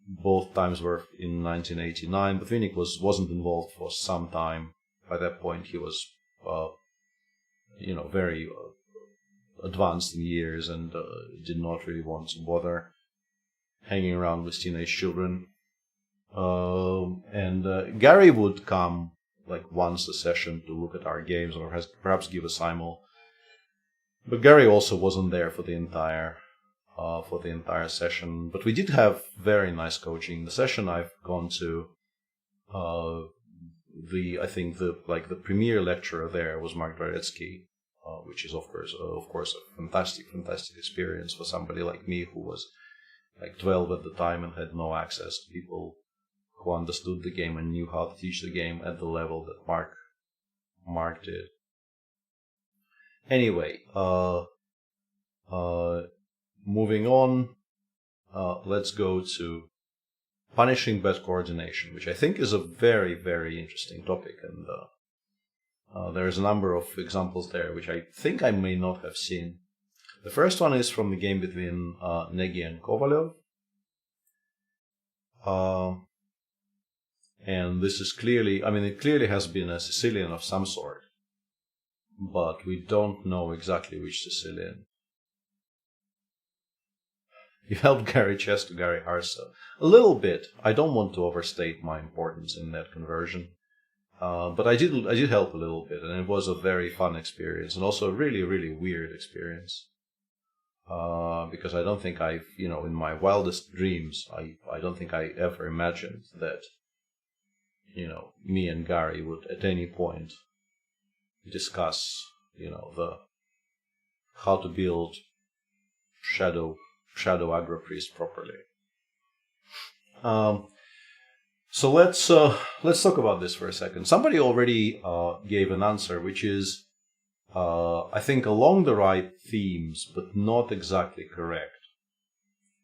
both times were in 1989. Botvinnik wasn't involved for some time. By that point, he was, very advanced in years and did not really want to bother hanging around with teenage children. And Gary would come like once a session to look at our games or perhaps give a simul. But Gary also wasn't there for the entire session. But we did have very nice coaching. The session I've gone to, I think the premier lecturer there was Mark Dvoretsky, which is of course a fantastic experience for somebody like me who was like 12 at the time and had no access to people who understood the game and knew how to teach the game at the level that Mark did. Anyway, moving on, let's go to punishing bad coordination, which I think is a very, very interesting topic, and there's a number of examples there which I think I may not have seen. The first one is from the game between Nagy and Kovalev. And this is it clearly has been a Sicilian of some sort, but we don't know exactly which Sicilian. You helped Gary Chess to Gary Harsa. A little bit. I don't want to overstate my importance in that conversion. But I did help a little bit, and it was a very fun experience, and also a really, really weird experience. Because I don't think in my wildest dreams, I don't think I ever imagined that, me and Gary would at any point discuss, how to build shadow aggro priest properly. So let's talk about this for a second. Somebody already gave an answer, which is, I think, along the right themes, but not exactly correct.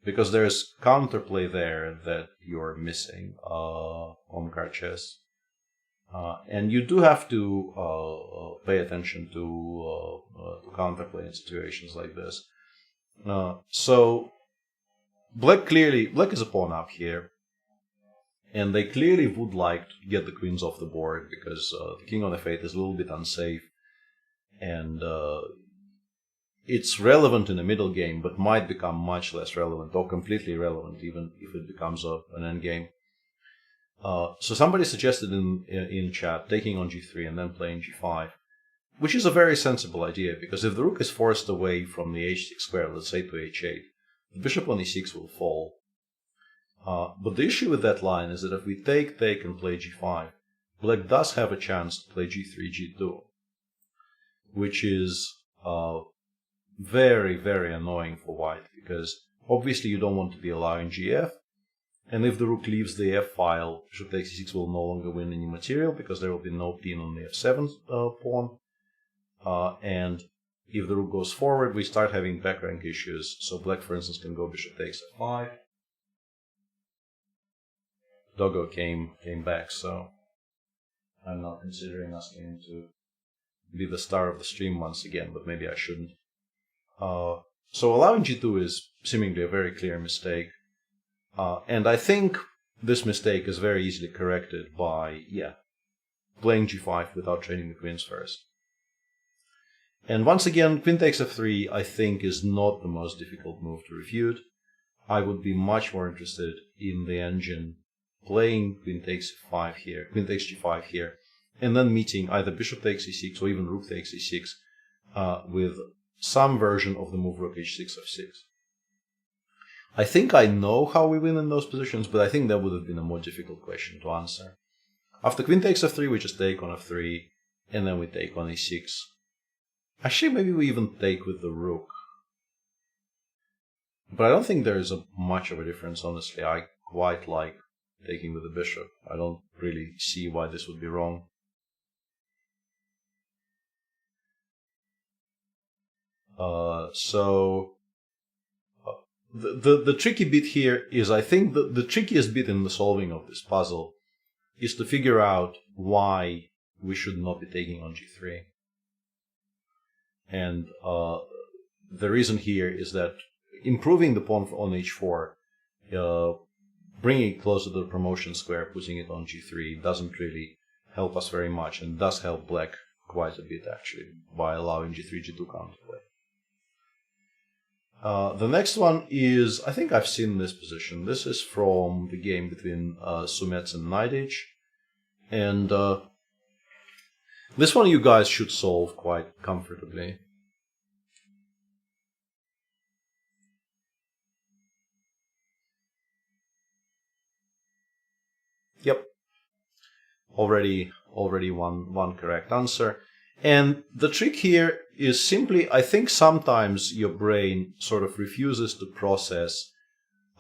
Because there's counterplay there that you're missing on card chess. And you do have to pay attention to counterplay in situations like this. So Black is a pawn up here. And they clearly would like to get the queens off the board because the king on f8 is a little bit unsafe. And it's relevant in the middle game, but might become much less relevant or completely irrelevant even if it becomes an endgame. So somebody suggested in chat taking on g3 and then playing g5, which is a very sensible idea because if the rook is forced away from the h6 square, let's say to h8, the bishop on e6 will fall. But the issue with that line is that if we take and play g5, Black does have a chance to play g3, g2, which is very, very annoying for White because obviously you don't want to be allowing gf, and if the rook leaves the f file, bishop takes e6 will no longer win any material because there will be no pin on the f7 pawn, and if the rook goes forward, we start having back rank issues. So Black, for instance, can go bishop takes f5. Doggo came back, so I'm not considering asking him to be the star of the stream once again, but maybe I shouldn't. So allowing g2 is seemingly a very clear mistake, and I think this mistake is very easily corrected by, playing g5 without trading the queens first. And once again, queen takes f3, I think, is not the most difficult move to refute. I would be much more interested in the engine playing queen takes f5 here, queen takes g5 here, and then meeting either bishop takes e6 or even rook takes e6 with some version of the move rook h6 f6. I think I know how we win in those positions, but I think that would have been a more difficult question to answer. After queen takes f3, we just take on f3, and then we take on e6. Actually, maybe we even take with the rook. But I don't think there's much of a difference, honestly. I quite like taking with the bishop. I don't really see why this would be wrong. The tricky bit here is, I think the trickiest bit in the solving of this puzzle is to figure out why we should not be taking on g3. And the reason here is that improving the pawn on h4, bringing it closer to the promotion square, putting it on g3, doesn't really help us very much, and does help black quite a bit, actually, by allowing g3, g2 counterplay. The next one is, I think I've seen this position. This is from the game between Sumets and Naidij. And this one you guys should solve quite comfortably. Yep. Already one correct answer. And the trick here is simply, I think sometimes your brain sort of refuses to process,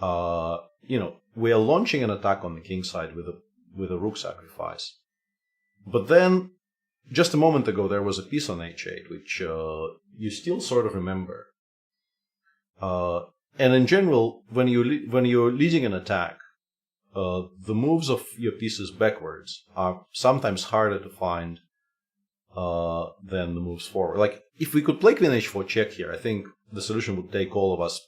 we are launching an attack on the king side with a rook sacrifice. But then, just a moment ago, there was a piece on h8, which you still sort of remember. And in general, when you're leading an attack, the moves of your pieces backwards are sometimes harder to find than the moves forward. Like, if we could play queen h4 check here, I think the solution would take all of us.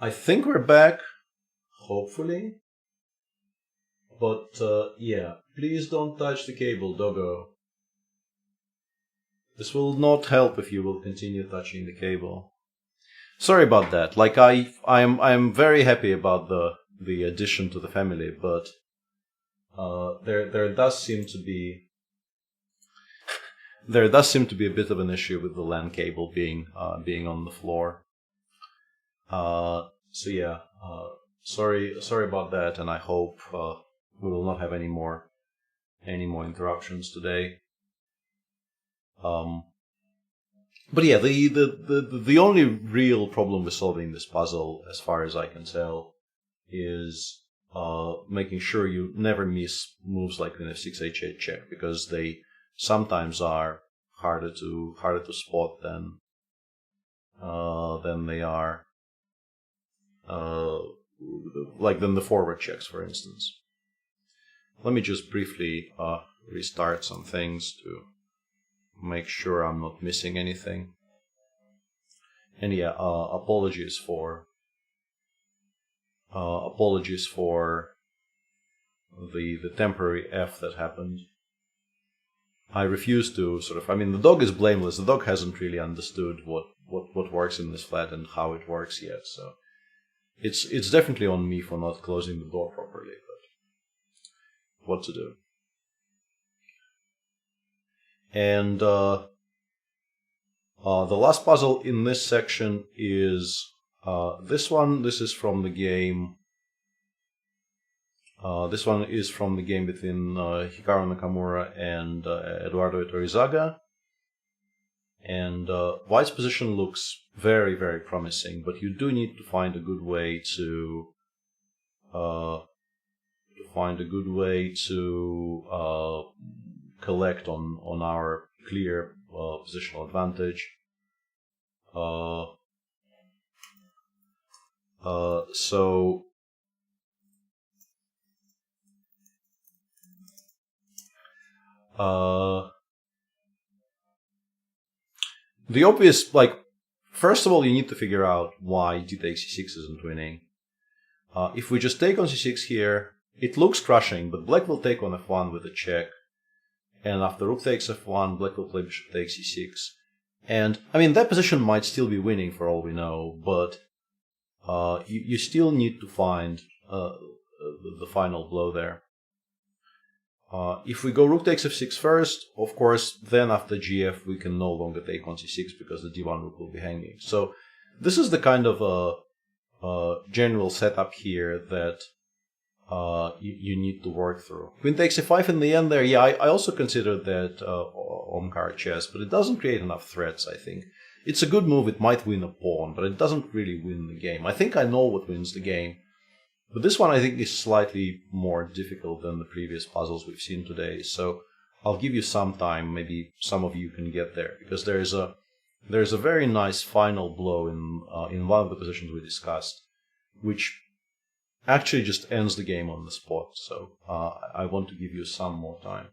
I think we're back, hopefully. But yeah, please don't touch the cable, doggo. This will not help if you will continue touching the cable. Sorry about that. Like, I'm very happy about the addition to the family, but there does seem to be a bit of an issue with the LAN cable being on the floor. So yeah, sorry about that, and I hope we will not have any more interruptions today. But yeah, the only real problem with solving this puzzle, as far as I can tell, is making sure you never miss moves like queen f6 h8 check, because they sometimes are harder to spot than they are than the forward checks, for instance. Let me just briefly restart some things to make sure I'm not missing anything. And yeah, apologies for the temporary F that happened. I refuse to the dog is blameless. The dog hasn't really understood what works in this flat and how it works yet, so it's definitely on me for not closing the door properly, but what to do? And the last puzzle in this section is this one. This is from the game. This one is from the game between Hikaru Nakamura and Eduardo Itorizaga. And White's position looks very, very promising, but you do need to find a good way to collect on our clear positional advantage. So the obvious, like, first of all, you need to figure out why d takes c6 isn't winning. If we just take on c6 here, it looks crushing, but black will take on f1 with a check. And after rook takes f1, black will play bishop takes c6. And, I mean, that position might still be winning for all we know, but you still need to find the final blow there. If we go rook takes f6 first, of course, then after gf we can no longer take on c6 because the d1 rook will be hanging. So this is the kind of general setup here that you need to work through. Queen takes f5 in the end there. Yeah, I also considered that on card chess, but it doesn't create enough threats, I think. It's a good move, it might win a pawn, but it doesn't really win the game. I think I know what wins the game. But this one I think is slightly more difficult than the previous puzzles we've seen today. So I'll give you some time, maybe some of you can get there, because there's a very nice final blow in one of the positions we discussed, which actually just ends the game on the spot. So I want to give you some more time.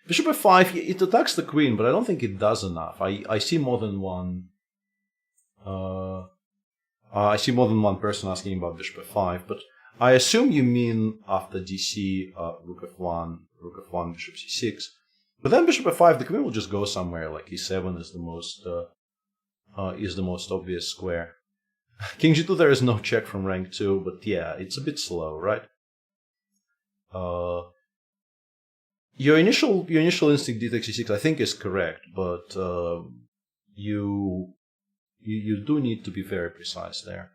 Bishop f5, it attacks the queen, but I don't think it does enough. I see more than one. I see more than one person asking about bishop f5, but I assume you mean after dc, rook f1, bishop c6. But then bishop f5, the queen will just go somewhere. Like e7 is the most obvious square. King g2, there is no check from rank 2, but yeah, it's a bit slow, right? Your initial instinct d takes c6 I think is correct, but you do need to be very precise there.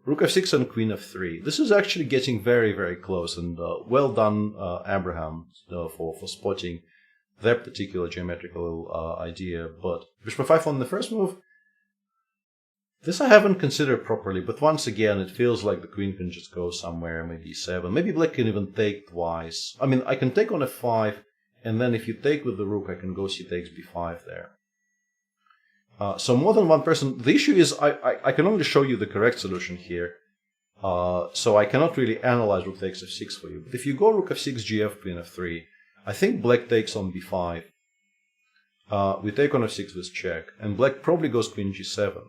Rook f6 and queen f3. This is actually getting very, very close, and well done, Abraham, for spotting that particular geometrical idea. But bishop f5 on the first move, this I haven't considered properly, but once again, it feels like the queen can just go somewhere, maybe e7. Maybe black can even take twice. I mean, I can take on f5, and then if you take with the rook, I can go c takes b5 there. So more than one person. The issue is I can only show you the correct solution here. So I cannot really analyze rook takes f6 for you. But if you go rook f6, gf, queen f3, I think black takes on b5. We take on f6 with check, and black probably goes queen g7.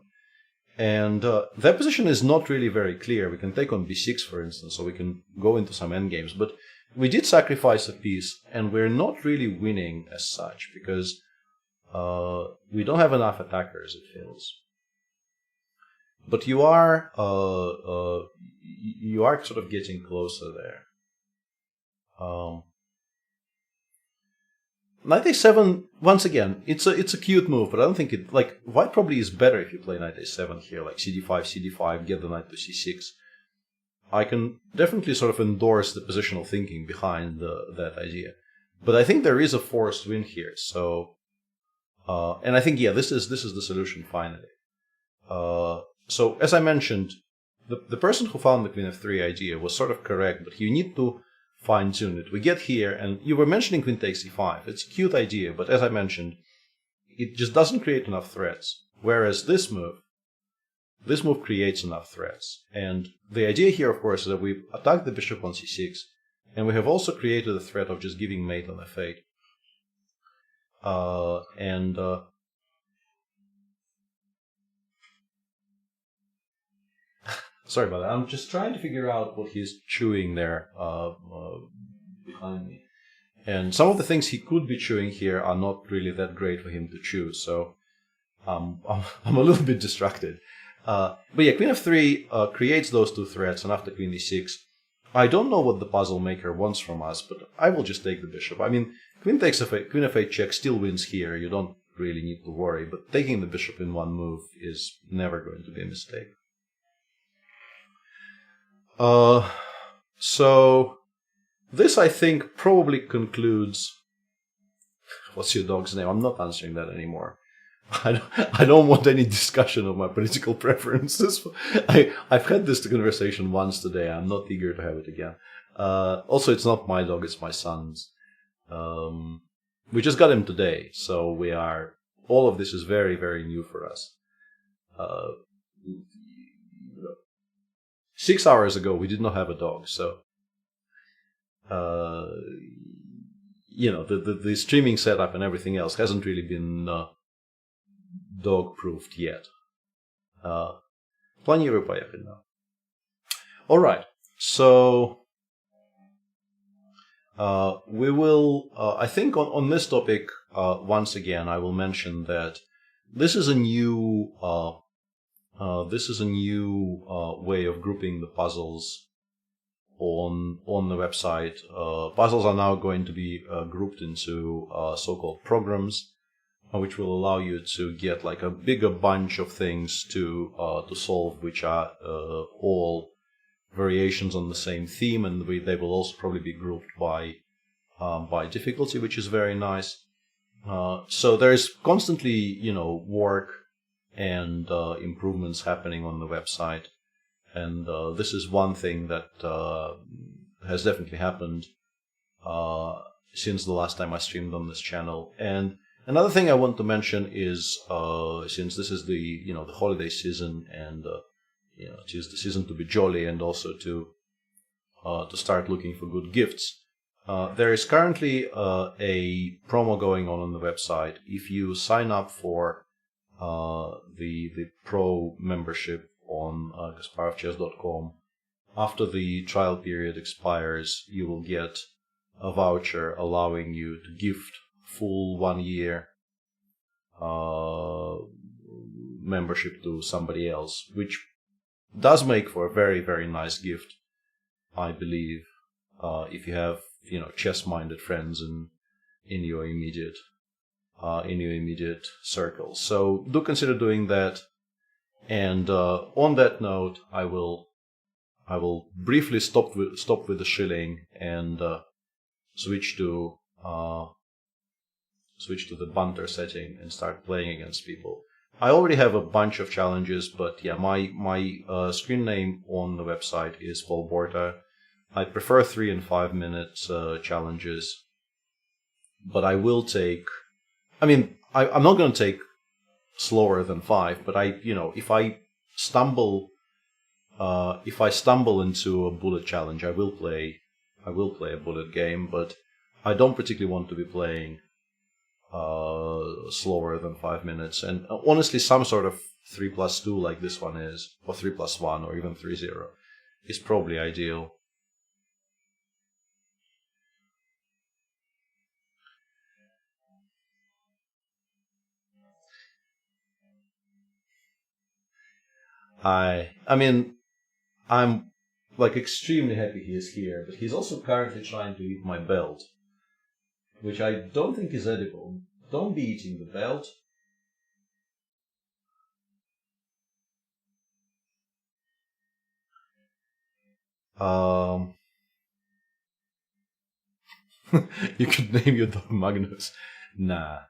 And that position is not really very clear. We can take on b6, for instance, so we can go into some endgames. But we did sacrifice a piece, and we're not really winning as such, because we don't have enough attackers, it feels. But you are sort of getting closer there. Knight a7, once again, it's a cute move, but I don't think it, like, white probably is better if you play knight a7 here, like cd5, get the knight to c6. I can definitely sort of endorse the positional thinking behind that idea. But I think there is a forced win here, so... and I think, yeah, this is the solution finally. So, as I mentioned, the person who found the queen f3 idea was sort of correct, but you need to fine-tune it. We get here, and you were mentioning queen takes e5. It's a cute idea, but as I mentioned, it just doesn't create enough threats. Whereas this move creates enough threats. And the idea here, of course, is that we attack the bishop on c6, and we have also created the threat of just giving mate on f8. Sorry about that. I'm just trying to figure out what he's chewing there behind me. And some of the things he could be chewing here are not really that great for him to chew, so I'm a little bit distracted. But yeah, queen f3 creates those two threats, and after queen e6, I don't know what the puzzle maker wants from us, but I will just take the bishop. I mean, queen takes f8, queen f8 check still wins here. You don't really need to worry, but taking the bishop in one move is never going to be a mistake. So this, I think, probably concludes... What's your dog's name? I'm not answering that anymore. I don't want any discussion of my political preferences. I've had this conversation once today. I'm not eager to have it again. Also, it's not my dog, it's my son's. We just got him today, so all of this is very, very new for us. 6 hours ago, we did not have a dog, so the streaming setup and everything else hasn't really been dog-proofed yet. Планирую поехать, да. All right, so we will. I think on this topic, once again, I will mention that this is a new way of grouping the puzzles on the website. Puzzles are now going to be grouped into so-called programs, which will allow you to get like a bigger bunch of things to solve, which are all variations on the same theme, and they will also probably be grouped by difficulty, which is very nice. So there is constantly, work and improvements happening on the website, and this is one thing that has definitely happened since the last time I streamed on this channel. And another thing I want to mention is, since this is the holiday season, and it is the season to be jolly and also to start looking for good gifts. There is currently a promo going on the website. If you sign up for the pro membership on GasparovChess.com, after the trial period expires, you will get a voucher allowing you to gift full 1 year membership to somebody else, which does make for a very, very nice gift, I believe, if you have chess-minded friends in your immediate circle. So do consider doing that. And on that note, I will briefly stop with the shilling and switch to the Blunder setting and start playing against people. I already have a bunch of challenges, but yeah, my screen name on the website is Volborta. I prefer 3 and 5 minute challenges, but I will take. I'm not going to take slower than 5, but if I stumble into a bullet challenge, I will play a bullet game, but I don't particularly want to be playing slower than 5 minutes. And honestly, some sort of 3+2 like this one is, or 3+1, or even 3-0 is probably ideal. I'm like extremely happy he is here, but he's also currently trying to eat my belt, which I don't think is edible. Don't be eating the belt. You could name your dog Magnus. Nah.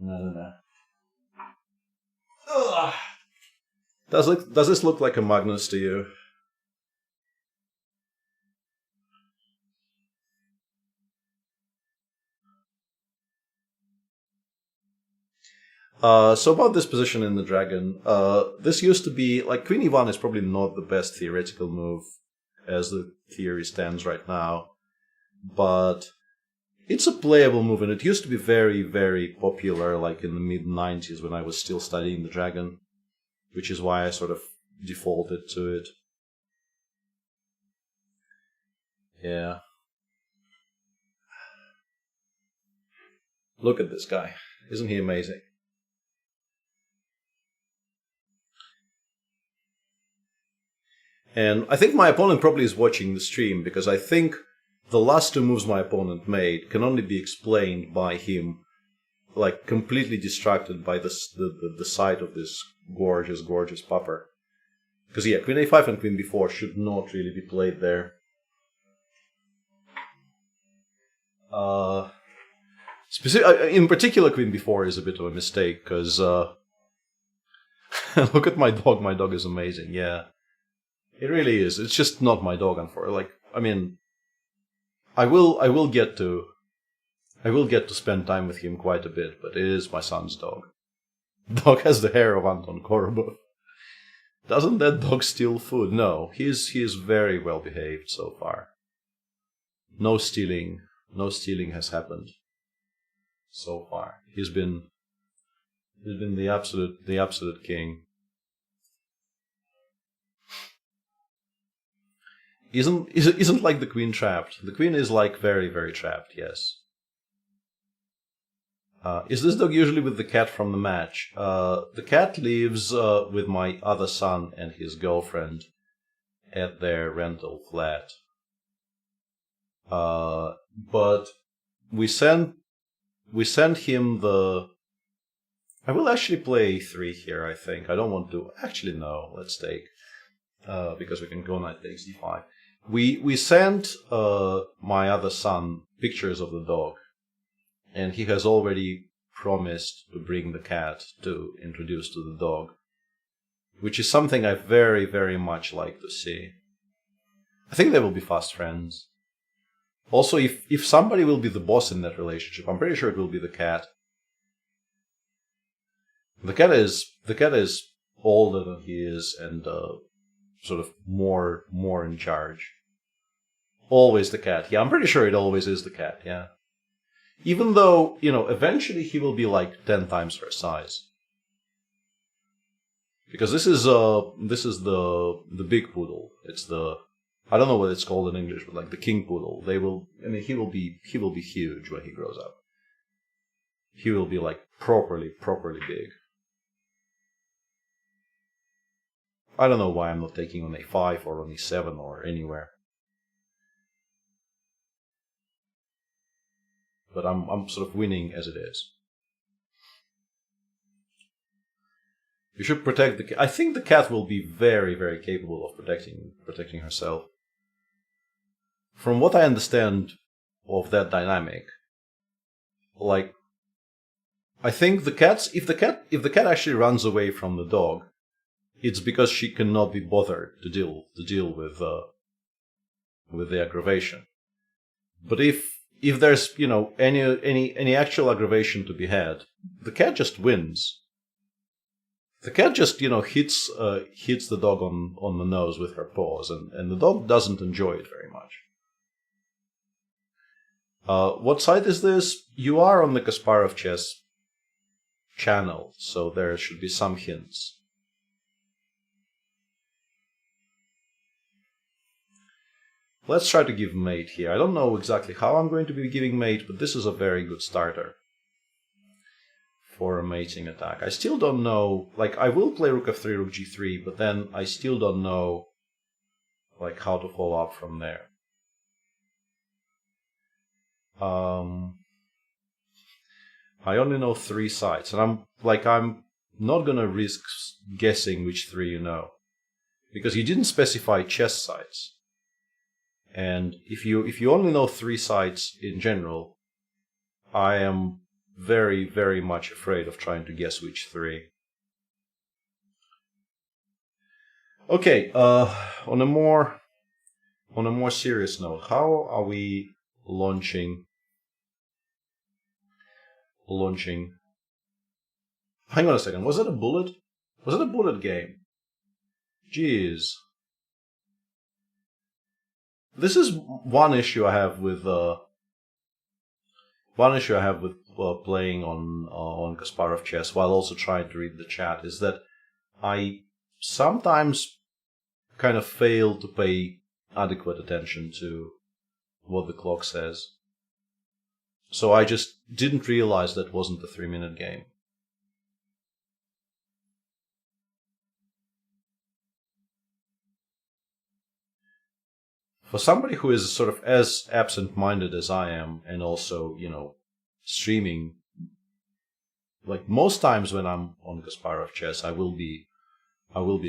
No. Ugh. Does this look like a Magnus to you? So about this position in the dragon, this used to be, like, Queen e1 is probably not the best theoretical move as the theory stands right now, but it's a playable move, and it used to be very, very popular, like in the mid-90s when I was still studying the dragon, which is why I sort of defaulted to it. Yeah. Look at this guy. Isn't he amazing? And I think my opponent probably is watching the stream, because I think the last 2 moves my opponent made can only be explained by him, like, completely distracted by the sight of this gorgeous, gorgeous pupper. Because, yeah, Queen a5 and Queen b4 should not really be played there. In particular, Queen b4 is a bit of a mistake, because look at my dog. My dog is amazing, yeah. It really is. It's just not my dog, unfortunately. Like, I will get to I will get to spend time with him quite a bit, but it is my son's dog. The dog has the hair of Anton Korobov. Doesn't that dog steal food? No, he is very well behaved so far. No stealing has happened so far. He's been the absolute king. Isn't like the queen trapped. The queen is like very, very trapped, yes. Is this dog usually with the cat from the match? The cat lives with my other son and his girlfriend at their rental flat. But we sent him the... I will actually play 3 here, I think. I don't want to... Actually, no. Let's take... because we can go knight takes d5. We sent my other son pictures of the dog. And he has already promised to bring the cat to introduce to the dog. Which is something I very, very much like to see. I think they will be fast friends. Also, if somebody will be the boss in that relationship, I'm pretty sure it will be the cat. The cat is older than he is and sort of more in charge. Always the cat. Yeah, I'm pretty sure it always is the cat, yeah. Even though, eventually he will be like 10 times her size. Because this is the big poodle. It's the... I don't know what it's called in English, but like the king poodle. He will be huge when he grows up. He will be like properly big. I don't know why I'm not taking on a5 or on e7 or anywhere. But I'm sort of winning as it is. You should protect the cat. I think the cat will be very, very capable of protecting herself. From what I understand of that dynamic, like, I think if the cat actually runs away from the dog, it's because she cannot be bothered to deal with the aggravation. But if there's any actual aggravation to be had, the cat just wins. The cat just hits the dog on the nose with her paws, and the dog doesn't enjoy it very much. What site is this? You are on the Kasparov Chess channel, so there should be some hints. Let's try to give mate here. I don't know exactly how I'm going to be giving mate, but this is a very good starter for a mating attack. I still don't know, like, I will play rook f3, rook g3, but then I still don't know, like, how to follow up from there. I only know 3 sites, and I'm not gonna risk guessing which 3 you know, because you didn't specify chess sites. And if you only know 3 sites in general, I am very, very much afraid of trying to guess which 3. Okay, on a more serious note, how are we launching? Hang on a second. Was it a bullet? Was it a bullet game? Jeez. This is one issue I have with playing on Kasparov Chess while also trying to read the chat, is that I sometimes kind of fail to pay adequate attention to what the clock says. So I just didn't realize that wasn't a 3-minute game. For somebody who is sort of as absent-minded as I am, and also, streaming, like most times when I'm on Kasparov Chess, I will be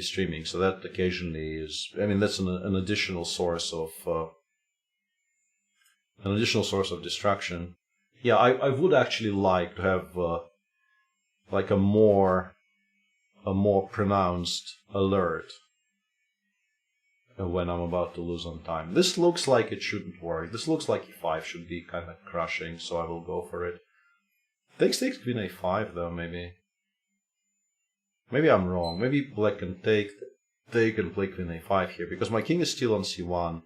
streaming. So that occasionally is, that's an additional source of distraction. Yeah, I would actually like to have like a more pronounced alert when I'm about to lose on time. This looks like it shouldn't work. This looks like e5 should be kind of crushing, so I will go for it. Takes queen a5 though, maybe. Maybe I'm wrong. Maybe black can take and play queen a5 here, because my king is still on c1,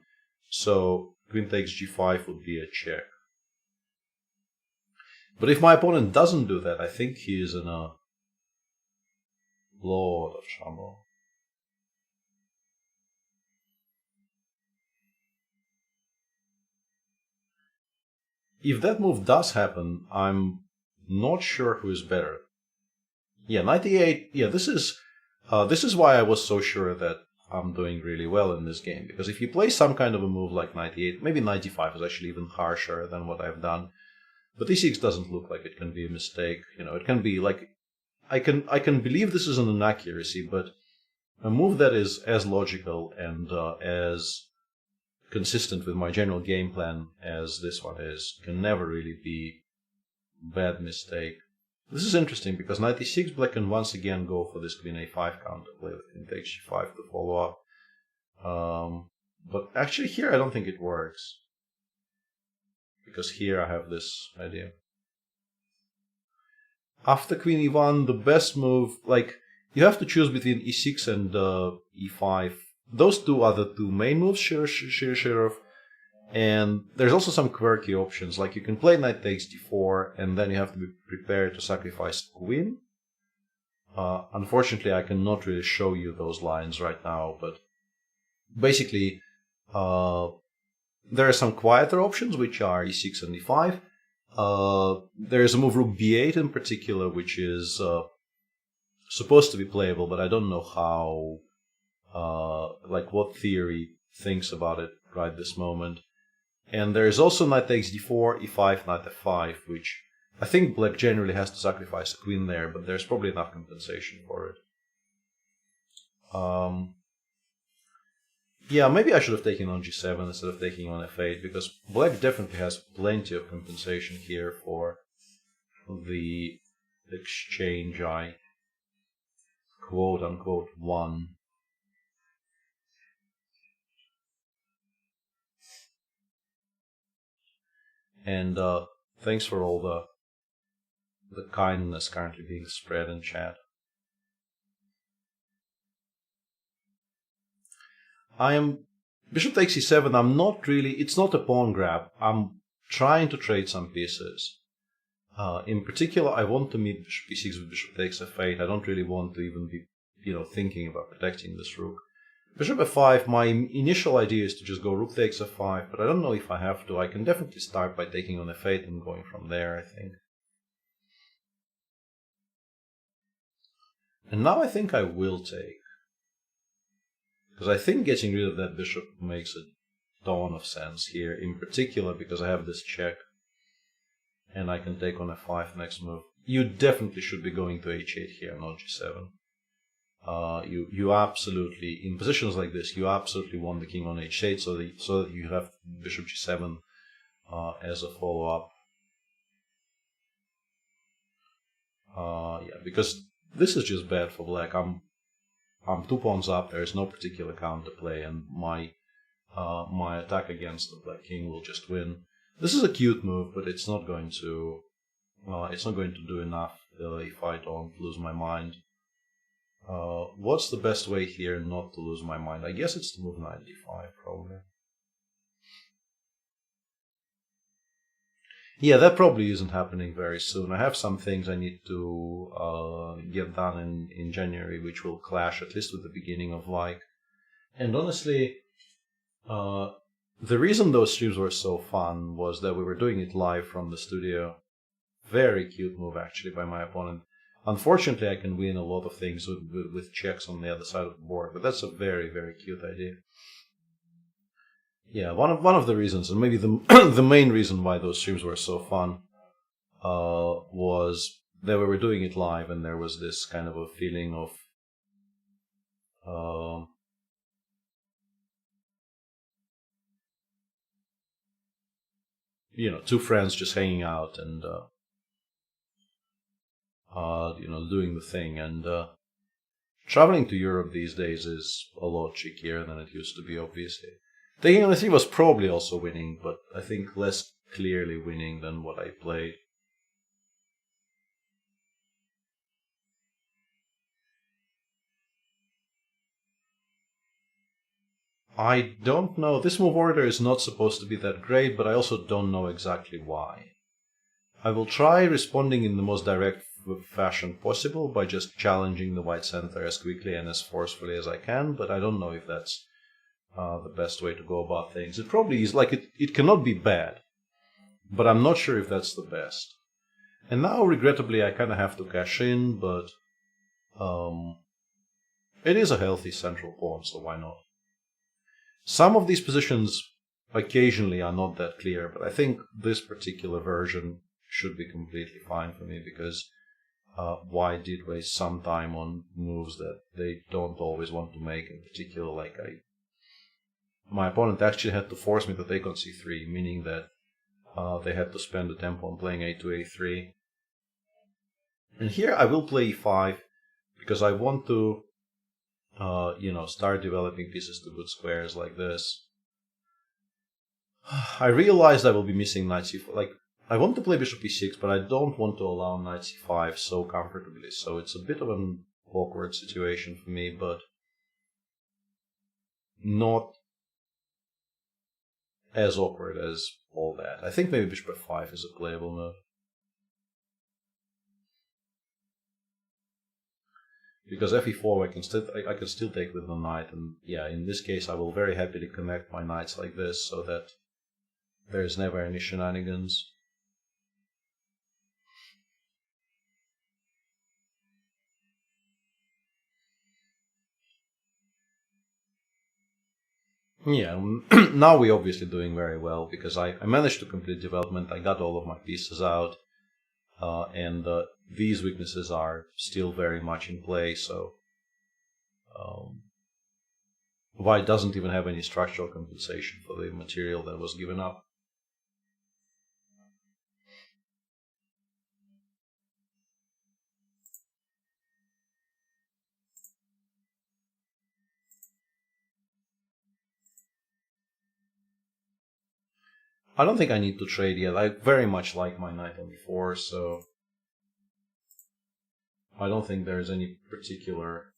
so queen takes g5 would be a check. But if my opponent doesn't do that, I think he is in a lot of trouble. If that move does happen, I'm not sure who is better. Yeah, knight e8. Yeah, this is why I was so sure that I'm doing really well in this game. Because if you play some kind of a move like knight e8, maybe knight e5 is actually even harsher than what I've done. But e6 doesn't look like it can be a mistake. You know, it can be like I can believe this is an inaccuracy, but a move that is as logical and as consistent with my general game plan as this one is can never really be a bad mistake. This is interesting because knight e6, black can once again go for this queen a5 counterplay with queen takes g5 to follow up. But actually here I don't think it works, because here I have this idea. After queen e1, the best move, like, you have to choose between e6 and e5. Those two are the two main moves, Shirov. And there's also some quirky options, like you can play knight takes d4, and then you have to be prepared to sacrifice queen. Unfortunately, I cannot really show you those lines right now, but basically, there are some quieter options, which are e6 and e5. There is a move rook b8 in particular, which is supposed to be playable, but I don't know how, like what theory thinks about it right this moment. And there is also knight takes d4, e5, knight f5, which I think black generally has to sacrifice a queen there, but there's probably enough compensation for it. Yeah, maybe I should have taken on g7 instead of taking on f8, because black definitely has plenty of compensation here for the exchange I quote-unquote won. And thanks for all the kindness currently being spread in chat. I am bishop takes e7. I'm not really. It's not a pawn grab. I'm trying to trade some pieces. In particular, I want to meet bishop e6 with bishop takes f8. I don't really want to even be, thinking about protecting this rook. Bishop f5, my initial idea is to just go rook takes f5, but I don't know if I have to. I can definitely start by taking on f8 and going from there, I think. And now I think I will take. Because I think getting rid of that bishop makes a ton of sense here, in particular because I have this check. And I can take on f5 next move. You definitely should be going to h8 here, not g7. You absolutely, in positions like this, you absolutely want the king on h8 so that you have bishop g7 as a follow-up. Yeah, because this is just bad for black. I'm 2 pawns up. There is no particular counterplay, and my attack against the black king will just win. This is a cute move, but it's not going to do enough if I don't lose my mind. What's the best way here not to lose my mind? I guess it's to move knight d5, probably. Yeah, that probably isn't happening very soon. I have some things I need to get done in January, which will clash at least with the beginning of like. And honestly, the reason those streams were so fun was that we were doing it live from the studio. Very cute move, actually, by my opponent. Unfortunately, I can win a lot of things with checks on the other side of the board, but that's a very, very cute idea. Yeah, one of the reasons, and maybe the the main reason why those streams were so fun, was that we were doing it live, and there was this kind of a feeling of two friends just hanging out and doing the thing, and traveling to Europe these days is a lot trickier than it used to be, obviously. Taking on e3 was probably also winning, but I think less clearly winning than what I played. I don't know. This move order is not supposed to be that great, but I also don't know exactly why. I will try responding in the most direct fashion possible by just challenging the white center as quickly and as forcefully as I can, but I don't know if that's the best way to go about things. It probably is. Like, it cannot be bad, but I'm not sure if that's the best. And now, regrettably, I kind of have to cash in, but it is a healthy central pawn, so why not? Some of these positions occasionally are not that clear, but I think this particular version should be completely fine for me because white did waste some time on moves that they don't always want to make. In particular, like my opponent actually had to force me to take on c3, meaning that they had to spend the tempo on playing a2, a3. And here I will play e5 because I want to start developing pieces to good squares like this. I realized I will be missing knight c4. Like, I want to play bishop e6, but I don't want to allow knight c5 so comfortably. So it's a bit of an awkward situation for me, but not as awkward as all that. I think maybe bishop f5 is a playable move. Because fe4 I can still take with the knight, and yeah, in this case I will very happily connect my knights like this so that there's never any shenanigans. Yeah, now we're obviously doing very well because I managed to complete development, I got all of my pieces out, and these weaknesses are still very much in play, so white doesn't even have any structural compensation for the material that was given up. I don't think I need to trade yet. I very much like my knight on e4, so I don't think there's any particular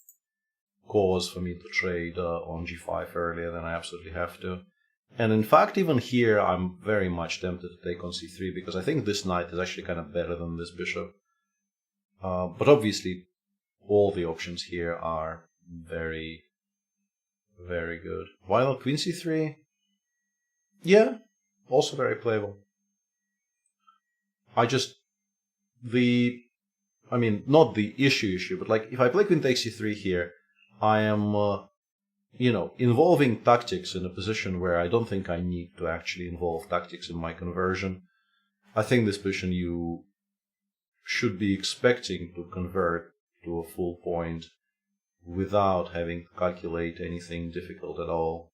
cause for me to trade on g5 earlier than I absolutely have to. And in fact, even here, I'm very much tempted to take on c3 because I think this knight is actually kind of better than this bishop. But obviously, all the options here are very, very good. Why not queen c3? Yeah, also very playable. Not the issue, but like if I play queen takes c3 here, I am, involving tactics in a position where I don't think I need to actually involve tactics in my conversion. I think this position you should be expecting to convert to a full point without having to calculate anything difficult at all.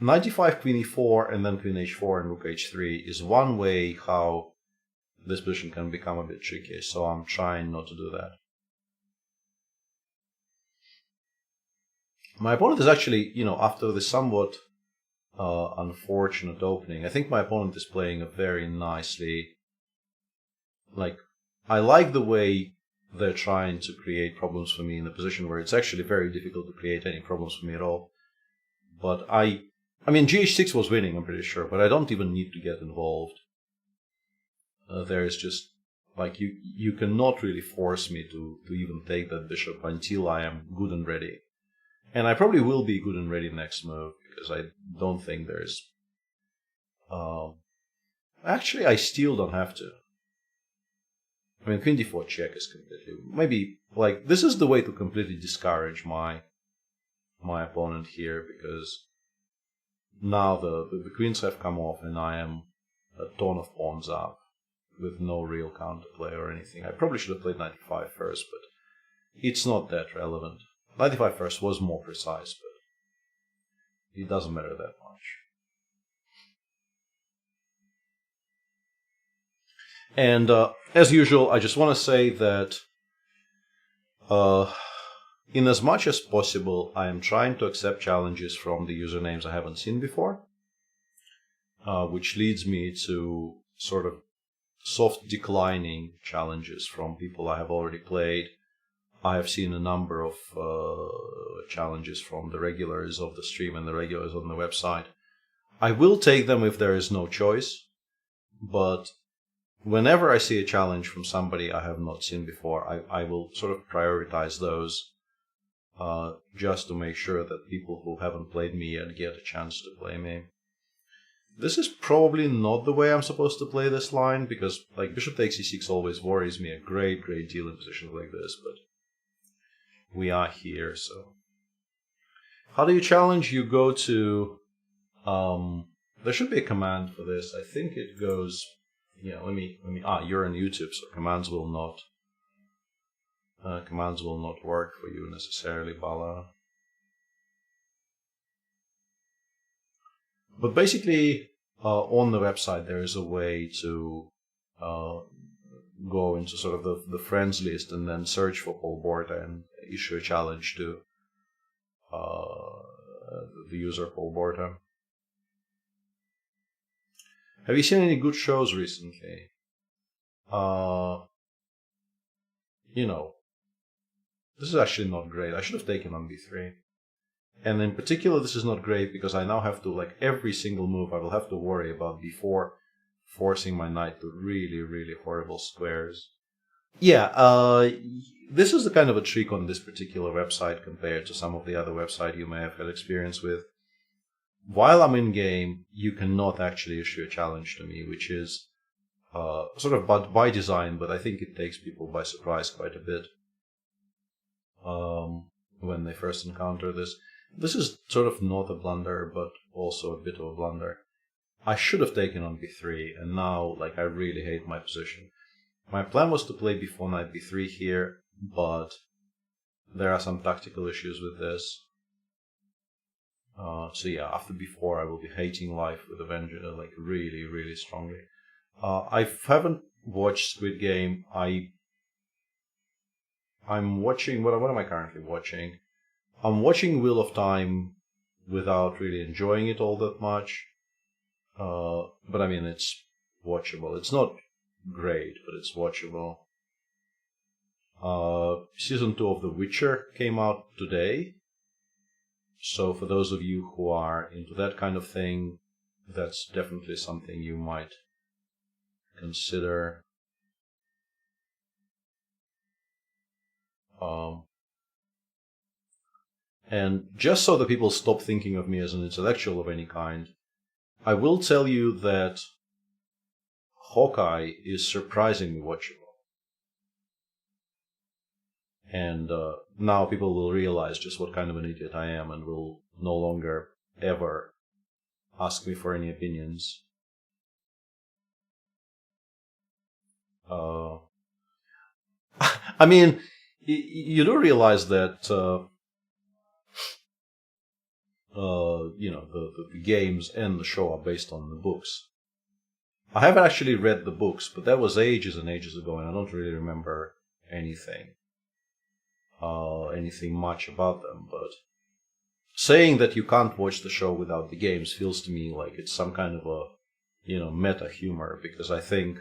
Knight d5, queen e4, and then queen h4 and rook h3 is one way how this position can become a bit tricky, so I'm trying not to do that. My opponent is actually, after the somewhat unfortunate opening, I think my opponent is playing a very nicely. I like the way they're trying to create problems for me in a position where it's actually very difficult to create any problems for me at all. But gh6 was winning, I'm pretty sure, but I don't even need to get involved. There is just, you cannot really force me to even take that bishop until I am good and ready. And I probably will be good and ready next move, because I don't think there's... Actually, I still don't have to. Queen d4 check is completely... Maybe, this is the way to completely discourage my opponent here, because now the queens have come off and I am a ton of pawns up with no real counterplay or anything. I probably should have played knight e5 first, but it's not that relevant. Knight e5 first was more precise, but it doesn't matter that much. And as usual, I just want to say that In as much as possible, I am trying to accept challenges from the usernames I haven't seen before, which leads me to sort of soft declining challenges from people I have already played. I have seen a number of challenges from the regulars of the stream and the regulars on the website. I will take them if there is no choice, but whenever I see a challenge from somebody I have not seen before, I will sort of prioritize those just to make sure that people who haven't played me yet get a chance to play me. This is probably not the way I'm supposed to play this line, because like bishop takes e6 always worries me a great deal in positions like this, but we are here, so. How do you challenge? You go to, there should be a command for this. I think it goes, yeah, you're on YouTube, so commands will not work for you necessarily, Bala. But basically, on the website, there is a way to go into sort of the friends list and then search for Paul Borta and issue a challenge to the user Paul Borta. Have you seen any good shows recently? This is actually not great. I should have taken on b3. And in particular, this is not great because I now have to, like, every single move I will have to worry about before forcing my knight to really horrible squares. Yeah, this is the kind of a trick on this particular website compared to some of the other websites you may have had experience with. While I'm in game, you cannot actually issue a challenge to me, which is sort of by design, but I think it takes people by surprise quite a bit when they first encounter this. This is sort of not a blunder, but also a bit of a blunder. I should have taken on b3, and now, like, I really hate my position. My plan was to play before knight b3 here, but there are some tactical issues with this. So yeah, after b4 I will be hating life with a vengeance, like really strongly. I haven't watched Squid Game. I'm watching, what am I currently watching? I'm watching Wheel of Time without really enjoying it all that much. But I mean, it's watchable. It's not great, but it's watchable. Season 2 of The Witcher came out today. So for those of you who are into that kind of thing, that's definitely something you might consider. And just so that people stop thinking of me as an intellectual of any kind, I will tell you that Hawkeye is surprisingly watchable. And now people will realize just what kind of an idiot I am and will no longer ever ask me for any opinions. I mean, you do realize that the games and the show are based on the books. I haven't actually read the books, but that was ages and ages ago, and I don't really remember anything much about them. But saying that you can't watch the show without the games feels to me like it's some kind of a, meta humor, because I think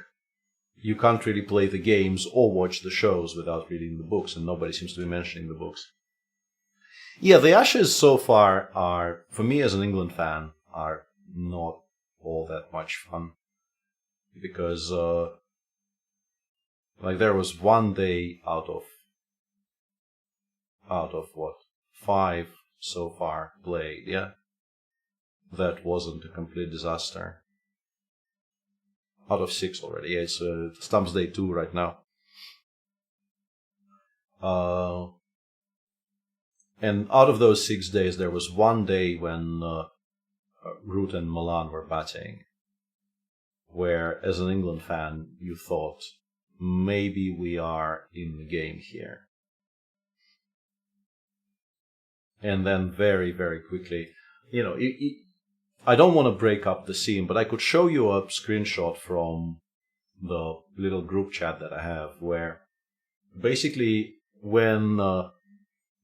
you can't really play the games or watch the shows without reading the books, and nobody seems to be mentioning the books. Yeah, the Ashes so far are, for me as an England fan, are not all that much fun. Because, there was one day out of what, 5 so far played, yeah? That wasn't a complete disaster. Out of 6 already, yeah, it's Stumps Day 2 right now. And out of those 6 days, there was one day when Root and Milan were batting, where, as an England fan, you thought, maybe we are in the game here. And then very quickly, I don't want to break up the scene, but I could show you a screenshot from the little group chat that I have, where basically when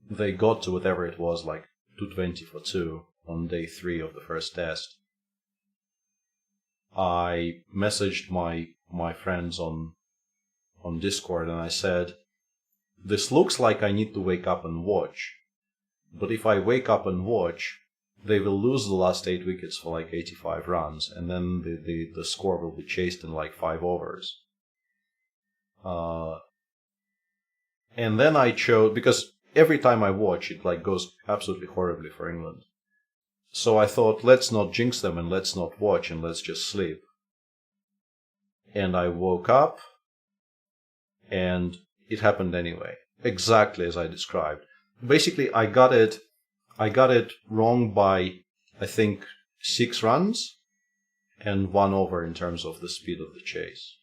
they got to whatever it was, like 220 for 2 on day 3 of the first test, I messaged my friends on Discord and I said, this looks like I need to wake up and watch, but if I wake up and watch, they will lose the last 8 wickets for like 85 runs, and then the score will be chased in like 5 overs. And then I chose, because every time I watch, it like goes absolutely horribly for England. So I thought, let's not jinx them and let's not watch and let's just sleep. And I woke up and it happened anyway, exactly as I described. Basically, I got it wrong by, I think, 6 runs and 1 over in terms of the speed of the chase.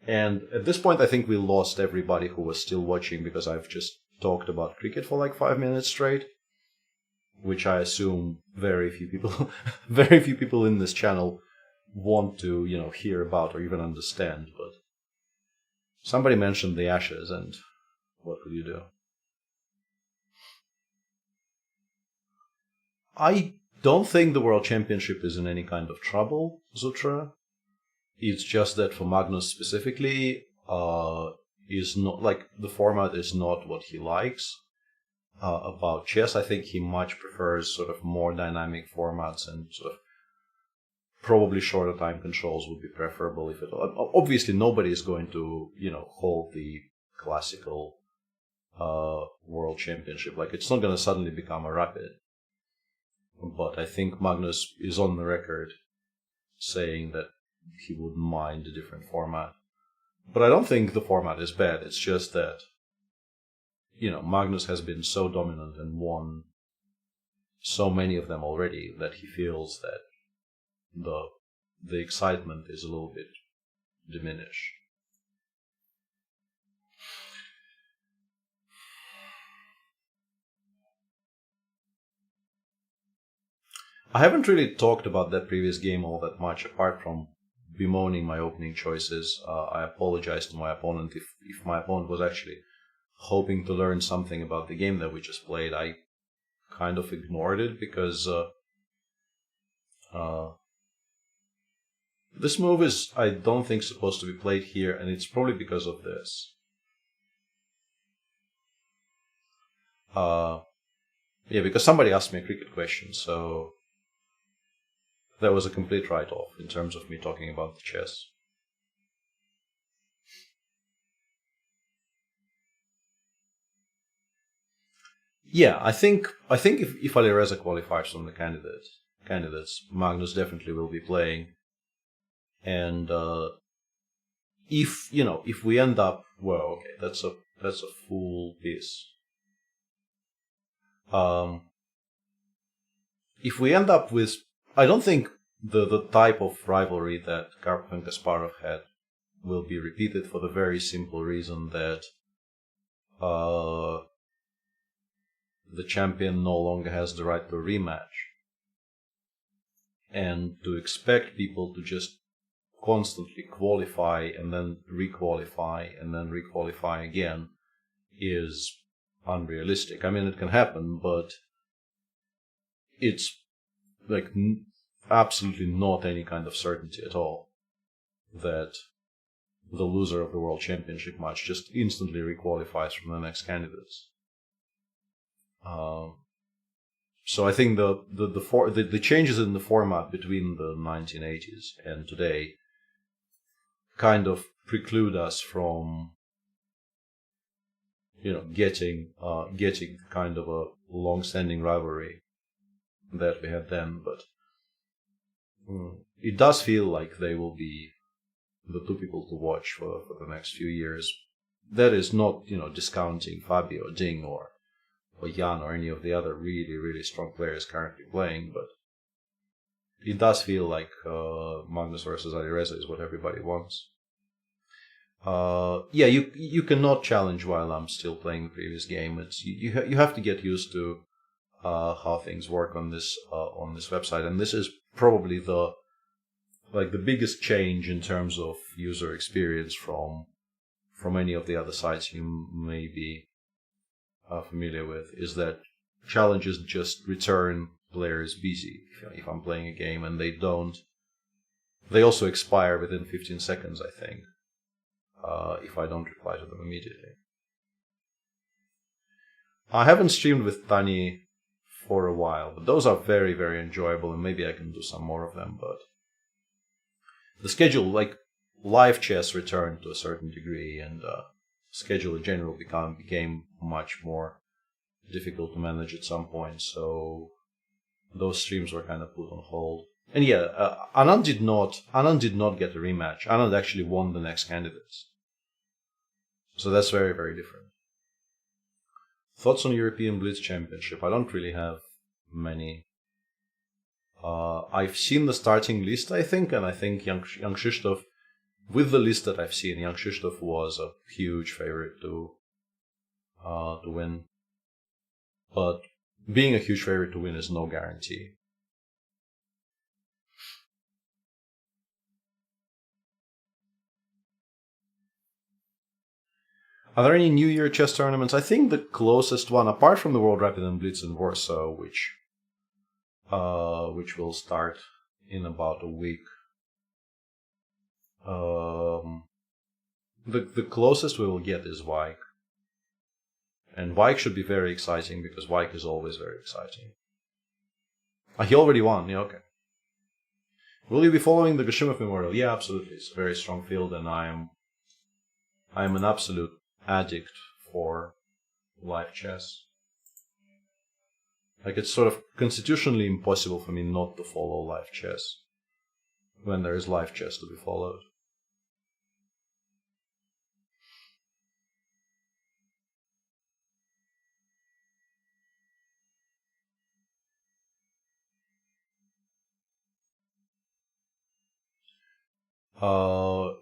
And at this point, I think we lost everybody who was still watching because I've just talked about cricket for like 5 minutes straight, which I assume very few people in this channel want to, hear about or even understand. But somebody mentioned the Ashes, and what would you do? I don't think the World Championship is in any kind of trouble, Zutra. It's just that for Magnus specifically, is not like the format is not what he likes about chess. I think he much prefers sort of more dynamic formats, and sort of probably shorter time controls would be preferable. If it obviously nobody is going to hold the classical World Championship. Like, it's not going to suddenly become a rapid. But I think Magnus is on the record saying that he wouldn't mind a different format. But I don't think the format is bad. It's just that, Magnus has been so dominant and won so many of them already that he feels that the excitement is a little bit diminished. I haven't really talked about that previous game all that much, apart from bemoaning my opening choices. I apologize to my opponent if my opponent was actually hoping to learn something about the game that we just played. I kind of ignored it because this move is, I don't think, supposed to be played here, and it's probably because of this. Yeah, because somebody asked me a cricket question, so that was a complete write-off in terms of me talking about the chess. Yeah, I think if Alireza qualifies from the candidates, Magnus definitely will be playing. And if we end up, well, okay, that's a full piece. If we end up with, I don't think the type of rivalry that Karpov and Kasparov had will be repeated, for the very simple reason that the champion no longer has the right to a rematch. And to expect people to just constantly qualify and then requalify and then requalify again is unrealistic. I mean, it can happen, but it's like absolutely not any kind of certainty at all that the loser of the World Championship match just instantly requalifies from the next candidates. So I think the changes in the format between the 1980s and today kind of preclude us from, getting kind of a long-standing rivalry that we had then. But it does feel like they will be the two people to watch for the next few years. That is not, discounting Fabio, Ding, or Jan, or any of the other really, really strong players currently playing, but it does feel like Magnus versus Alireza is what everybody wants. Yeah, you cannot challenge while I'm still playing the previous game. It's you have to get used to how things work on this website, and this is probably the biggest change in terms of user experience from from any of the other sites you may be familiar with, is that challenges just return players busy. If I'm playing a game and they don't, they also expire within 15 seconds, I think, if I don't reply to them immediately. I haven't streamed with Tani for a while, but those are very, very enjoyable, and maybe I can do some more of them. But the schedule, like live chess, returned to a certain degree, and schedule in general became much more difficult to manage at some point. So those streams were kind of put on hold. And yeah, Anand did not get a rematch. Anand actually won the next candidates. So that's very, very different. Thoughts on European Blitz Championship? I don't really have many. I've seen the starting list, I think, and I think Young Krzysztof, with the list that I've seen, Young Krzysztof was a huge favorite to win. But being a huge favorite to win is no guarantee. Are there any New Year chess tournaments? I think the closest one, apart from the World Rapid and Blitz in Warsaw, which will start in about a week. The closest we will get is Vike. And Vike should be very exciting because Vike is always very exciting. He already won, yeah, okay. Will you be following the Gashimov Memorial? Yeah, absolutely. It's a very strong field, and I'm an absolute addict for live chess. Like, it's sort of constitutionally impossible for me not to follow live chess when there is live chess to be followed.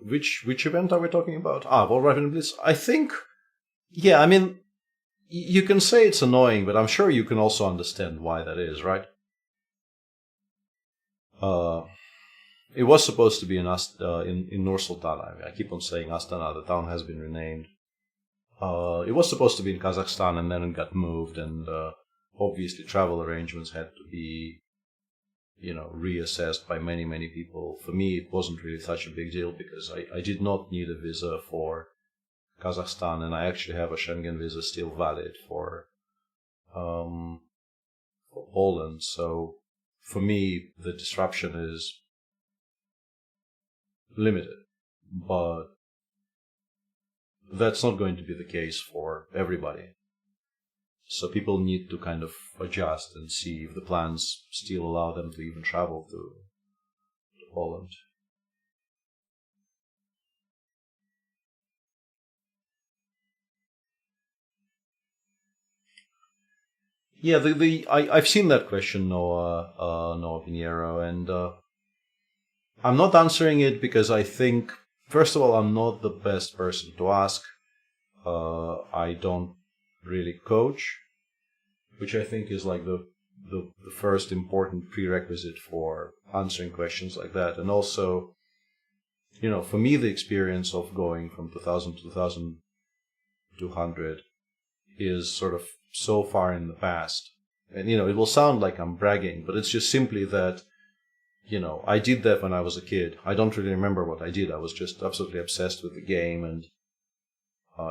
Which event are we talking about? World Rapid and Blitz. I think, yeah, I mean, you can say it's annoying, but I'm sure you can also understand why that is, right? It was supposed to be in Nur-Sultan. I keep on saying Astana. The town has been renamed. It was supposed to be in Kazakhstan, and then it got moved, and obviously travel arrangements had to be, reassessed by many, many people. For me, it wasn't really such a big deal because I did not need a visa for Kazakhstan, and I actually have a Schengen visa still valid for Poland. So for me, the disruption is limited, but that's not going to be the case for everybody. So people need to kind of adjust and see if the plans still allow them to even travel to Poland. Yeah, I've seen that question, Noah Pinheiro, and I'm not answering it because I think, first of all, I'm not the best person to ask. I don't really coach, which I think is like the first important prerequisite for answering questions like that. And also, for me, the experience of going from 2000 to 2200 is sort of so far in the past. And, it will sound like I'm bragging, but it's just simply that, I did that when I was a kid. I don't really remember what I did. I was just absolutely obsessed with the game, and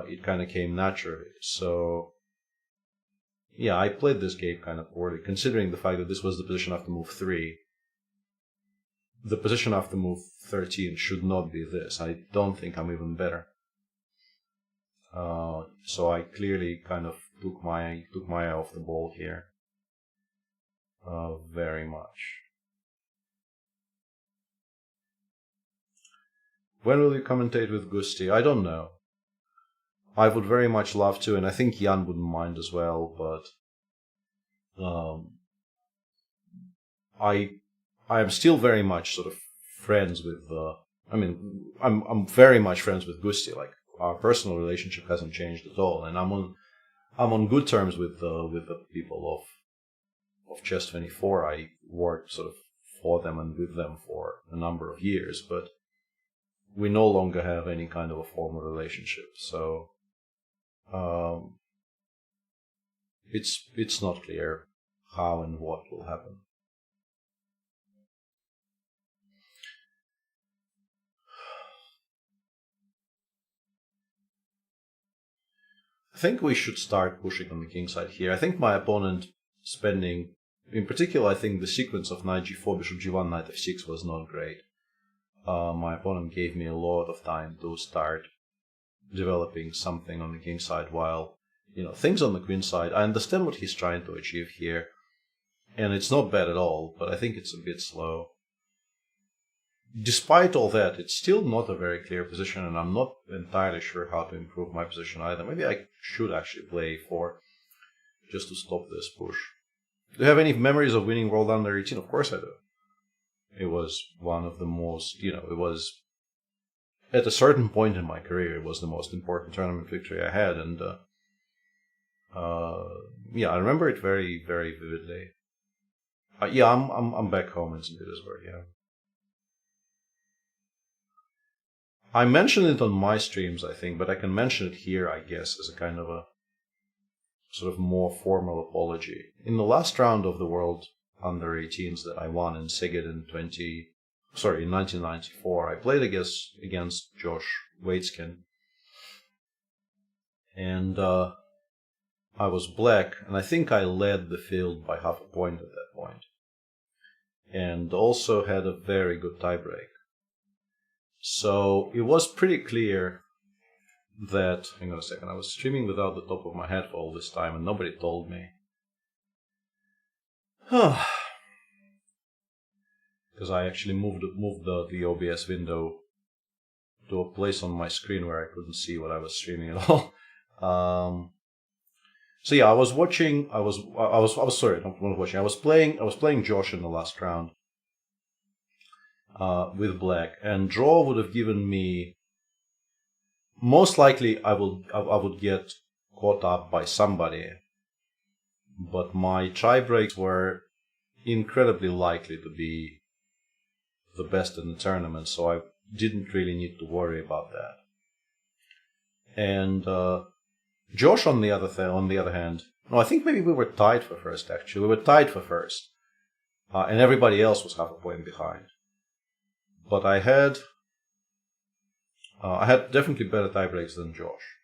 it kind of came naturally. So, yeah, I played this game kind of poorly, considering the fact that this was the position after move 3. The position after move 13 should not be this. I don't think I'm even better. So I clearly kind of took my eye off the ball here. Very much. When will you commentate with Gusti? I don't know. I would very much love to, and I think Jan wouldn't mind as well, but I am still very much sort of friends with I'm very much friends with Gusti. Like, our personal relationship hasn't changed at all, and I'm on good terms with the people of Chess24. I worked sort of for them and with them for a number of years, but we no longer have any kind of a formal relationship. So it's not clear how and what will happen. I think we should start pushing on the king side here. I think my opponent spending, in particular, I think the sequence of knight g4, bishop g1, knight f6 was not great. My opponent gave me a lot of time to start developing something on the king side, while, things on the queen side, I understand what he's trying to achieve here, and it's not bad at all, but I think it's a bit slow. Despite all that, it's still not a very clear position, and I'm not entirely sure how to improve my position either. Maybe I should actually play a4 just to stop this push. Do you have any memories of winning World Under 18? Of course I do. It was one of the most, it was, at a certain point in my career, it was the most important tournament victory I had, and I remember it very, very vividly. I'm back home in St. Petersburg, yeah. I mentioned it on my streams, I think, but I can mention it here, I guess, as a kind of a sort of more formal apology. In the last round of the World Under 18s that I won in Szeged in 1994, I played against Josh Waitzkin, and I was black, and I think I led the field by half a point at that point, and also had a very good tiebreak. So it was pretty clear that, hang on a second, I was streaming without the top of my head for all this time and nobody told me. Because I actually moved the OBS window to a place on my screen where I couldn't see what I was streaming at all. So yeah, I was watching, I was playing Josh in the last round. With black, and draw would have given me, most likely I would get caught up by somebody, but my tie breaks were incredibly likely to be the best in the tournament, so I didn't really need to worry about that. And Josh, on the other hand, no, I think maybe we were tied for first. Actually, we were tied for first, and everybody else was half a point behind. But I had definitely better tiebreaks than Josh.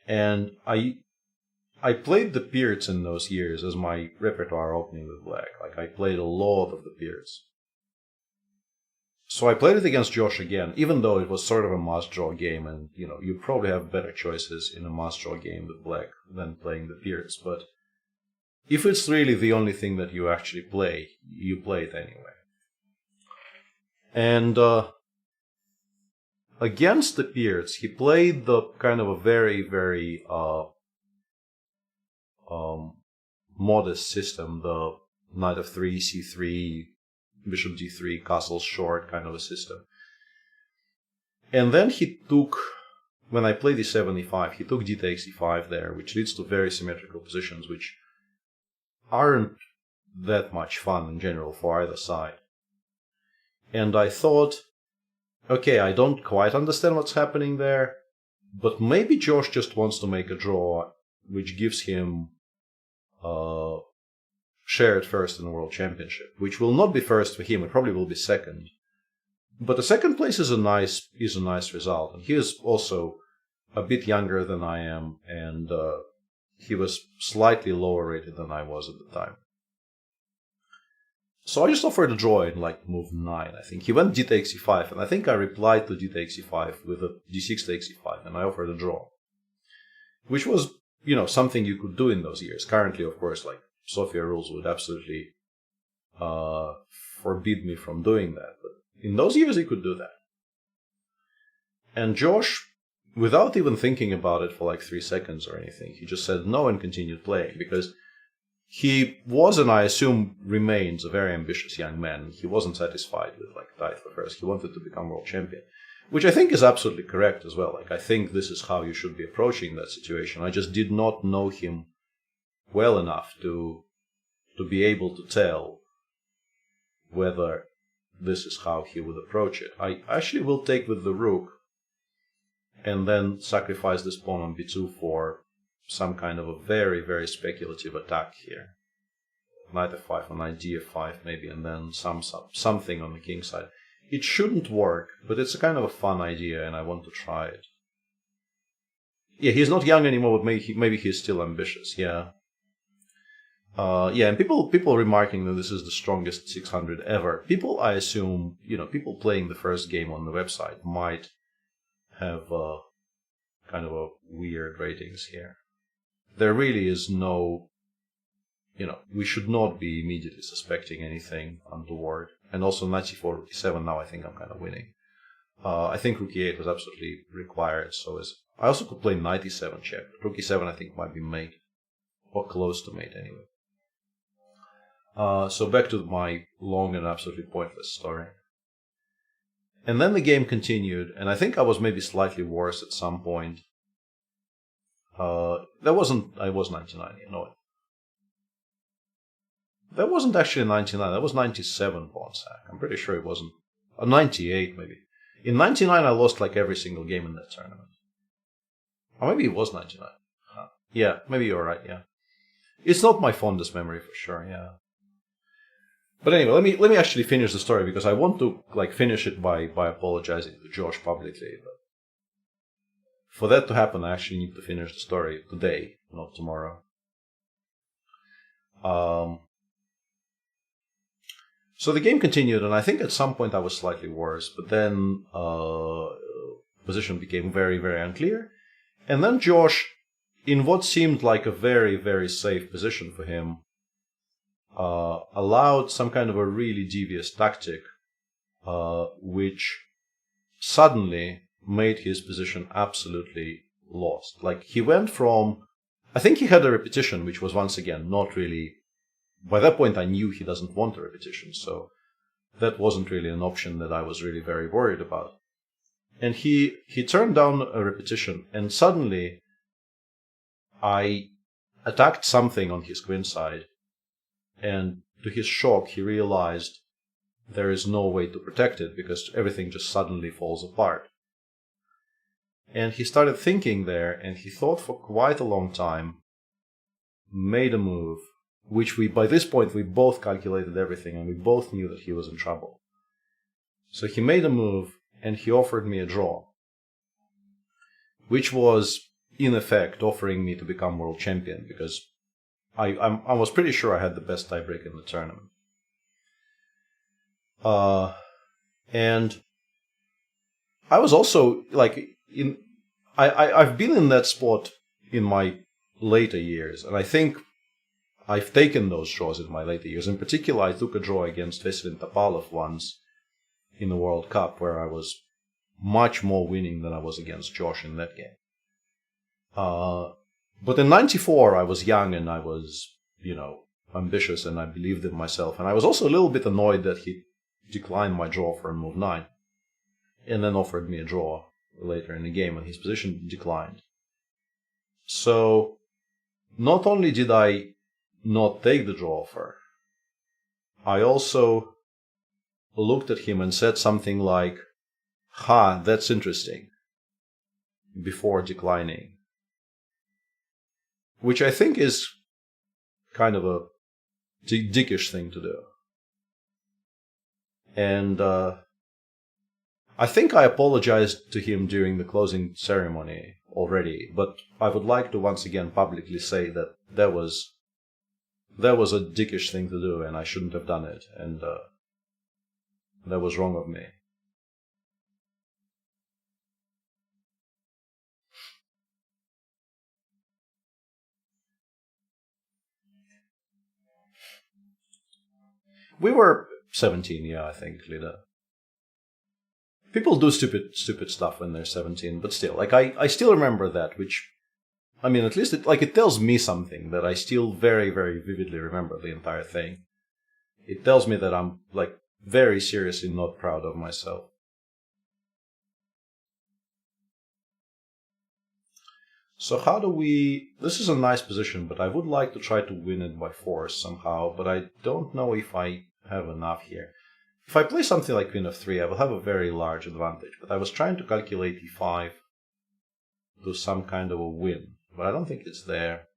And I played the Peerts in those years as my repertoire opening with black. Like, I played a lot of the Peerts. So I played it against Josh again, even though it was sort of a must-draw game, and you probably have better choices in a must-draw game with black than playing the Peerts, but if it's really the only thing that you actually play, you play it anyway. And against the Peerts, he played the kind of a very, very modest system, the knight of 3, c3, bishop d3, castle short kind of a system. And then he took, when I played e7, e5, he took d takes e5 there, which leads to very symmetrical positions, which aren't that much fun in general for either side. And I thought, okay, I don't quite understand what's happening there, but maybe Josh just wants to make a draw which gives him shared first in the World Championship, which will not be first for him, it probably will be second. But the second place is a nice result, and he is also a bit younger than I am, and he was slightly lower rated than I was at the time. So I just offered a draw in like move 9, I think. He went d takes e5, and I think I replied to d takes e5 with a d6 takes e5, and I offered a draw. Which was, something you could do in those years. Currently, of course, like, Sofia rules would absolutely forbid me from doing that. But in those years, you could do that. And Josh, without even thinking about it for like 3 seconds or anything, he just said no and continued playing, because he was, and I assume remains, a very ambitious young man. He wasn't satisfied with like tied for first. He wanted to become world champion, which I think is absolutely correct as well. Like, I think this is how you should be approaching that situation. I just did not know him well enough to be able to tell whether this is how he would approach it. I actually will take with the rook and then sacrifice this pawn on b2 for some kind of a very, very speculative attack here. Knight f5 or knight df5 maybe, and then something on the king side. It shouldn't work, but it's a kind of a fun idea and I want to try it. Yeah, he's not young anymore, but maybe he's still ambitious, yeah. Yeah, and people remarking that this is the strongest 600 ever. People, I assume, people playing the first game on the website might have kind of a weird ratings here. There really is no, we should not be immediately suspecting anything untoward. And also knight c4, rook e7, now I think I'm kind of winning. I think rook e8 was absolutely required, so I also could play knight e7 check. Rook e7 I think might be mate, or close to mate anyway. So back to my long and absolutely pointless story. And then the game continued, and I think I was maybe slightly worse at some point. I was 99, That wasn't actually 99, that was 97 pawn sack. I'm pretty sure it wasn't. 98 maybe. In 99 I lost like every single game in that tournament. Or maybe it was 99. Yeah, maybe you're right, yeah. It's not my fondest memory for sure, yeah. But anyway, let me actually finish the story because I want to finish it by apologizing to Josh publicly. But for that to happen, I actually need to finish the story today, not tomorrow. So the game continued, and I think at some point I was slightly worse, but then position became very, very unclear. And then Josh, in what seemed like a very, very safe position for him, allowed some kind of a really devious tactic, which suddenly made his position absolutely lost. He went from, I think he had a repetition, which was once again not really, by that point I knew he doesn't want a repetition, so that wasn't really an option that I was really very worried about. And he turned down a repetition, and suddenly I attacked something on his queen side. And to his shock, he realized there is no way to protect it because everything just suddenly falls apart. And he started thinking there, and he thought for quite a long time, made a move, which by this point, we both calculated everything, and we both knew that he was in trouble. So he made a move, and he offered me a draw, which was, in effect, offering me to become world champion, because I was pretty sure I had the best tiebreak in the tournament. And I was also, I've been in that spot in my later years, and I think I've taken those draws in my later years. In particular, I took a draw against Wesley once in the World Cup, where I was much more winning than I was against Josh in that game. But in 94, I was young and I was, ambitious and I believed in myself. And I was also a little bit annoyed that he declined my draw for move 9 and then offered me a draw later in the game, and his position declined. So not only did I not take the draw offer, I also looked at him and said something like, "Ha, that's interesting," before declining. Which I think is kind of a dickish thing to do. And I think I apologized to him during the closing ceremony already, but I would like to once again publicly say that that was a dickish thing to do, and I shouldn't have done it, and that was wrong of me. We were 17, yeah, I think, Lida. People do stupid stuff when they're 17, but still, I still remember that, which, at least it tells me something, that I still very, very vividly remember the entire thing. It tells me that I'm, very seriously not proud of myself. So how do we... This is a nice position, but I would like to try to win it by force somehow, but I don't know if I have enough here. If I play something like queen f3, I will have a very large advantage. But I was trying to calculate e5 to some kind of a win, but I don't think it's there.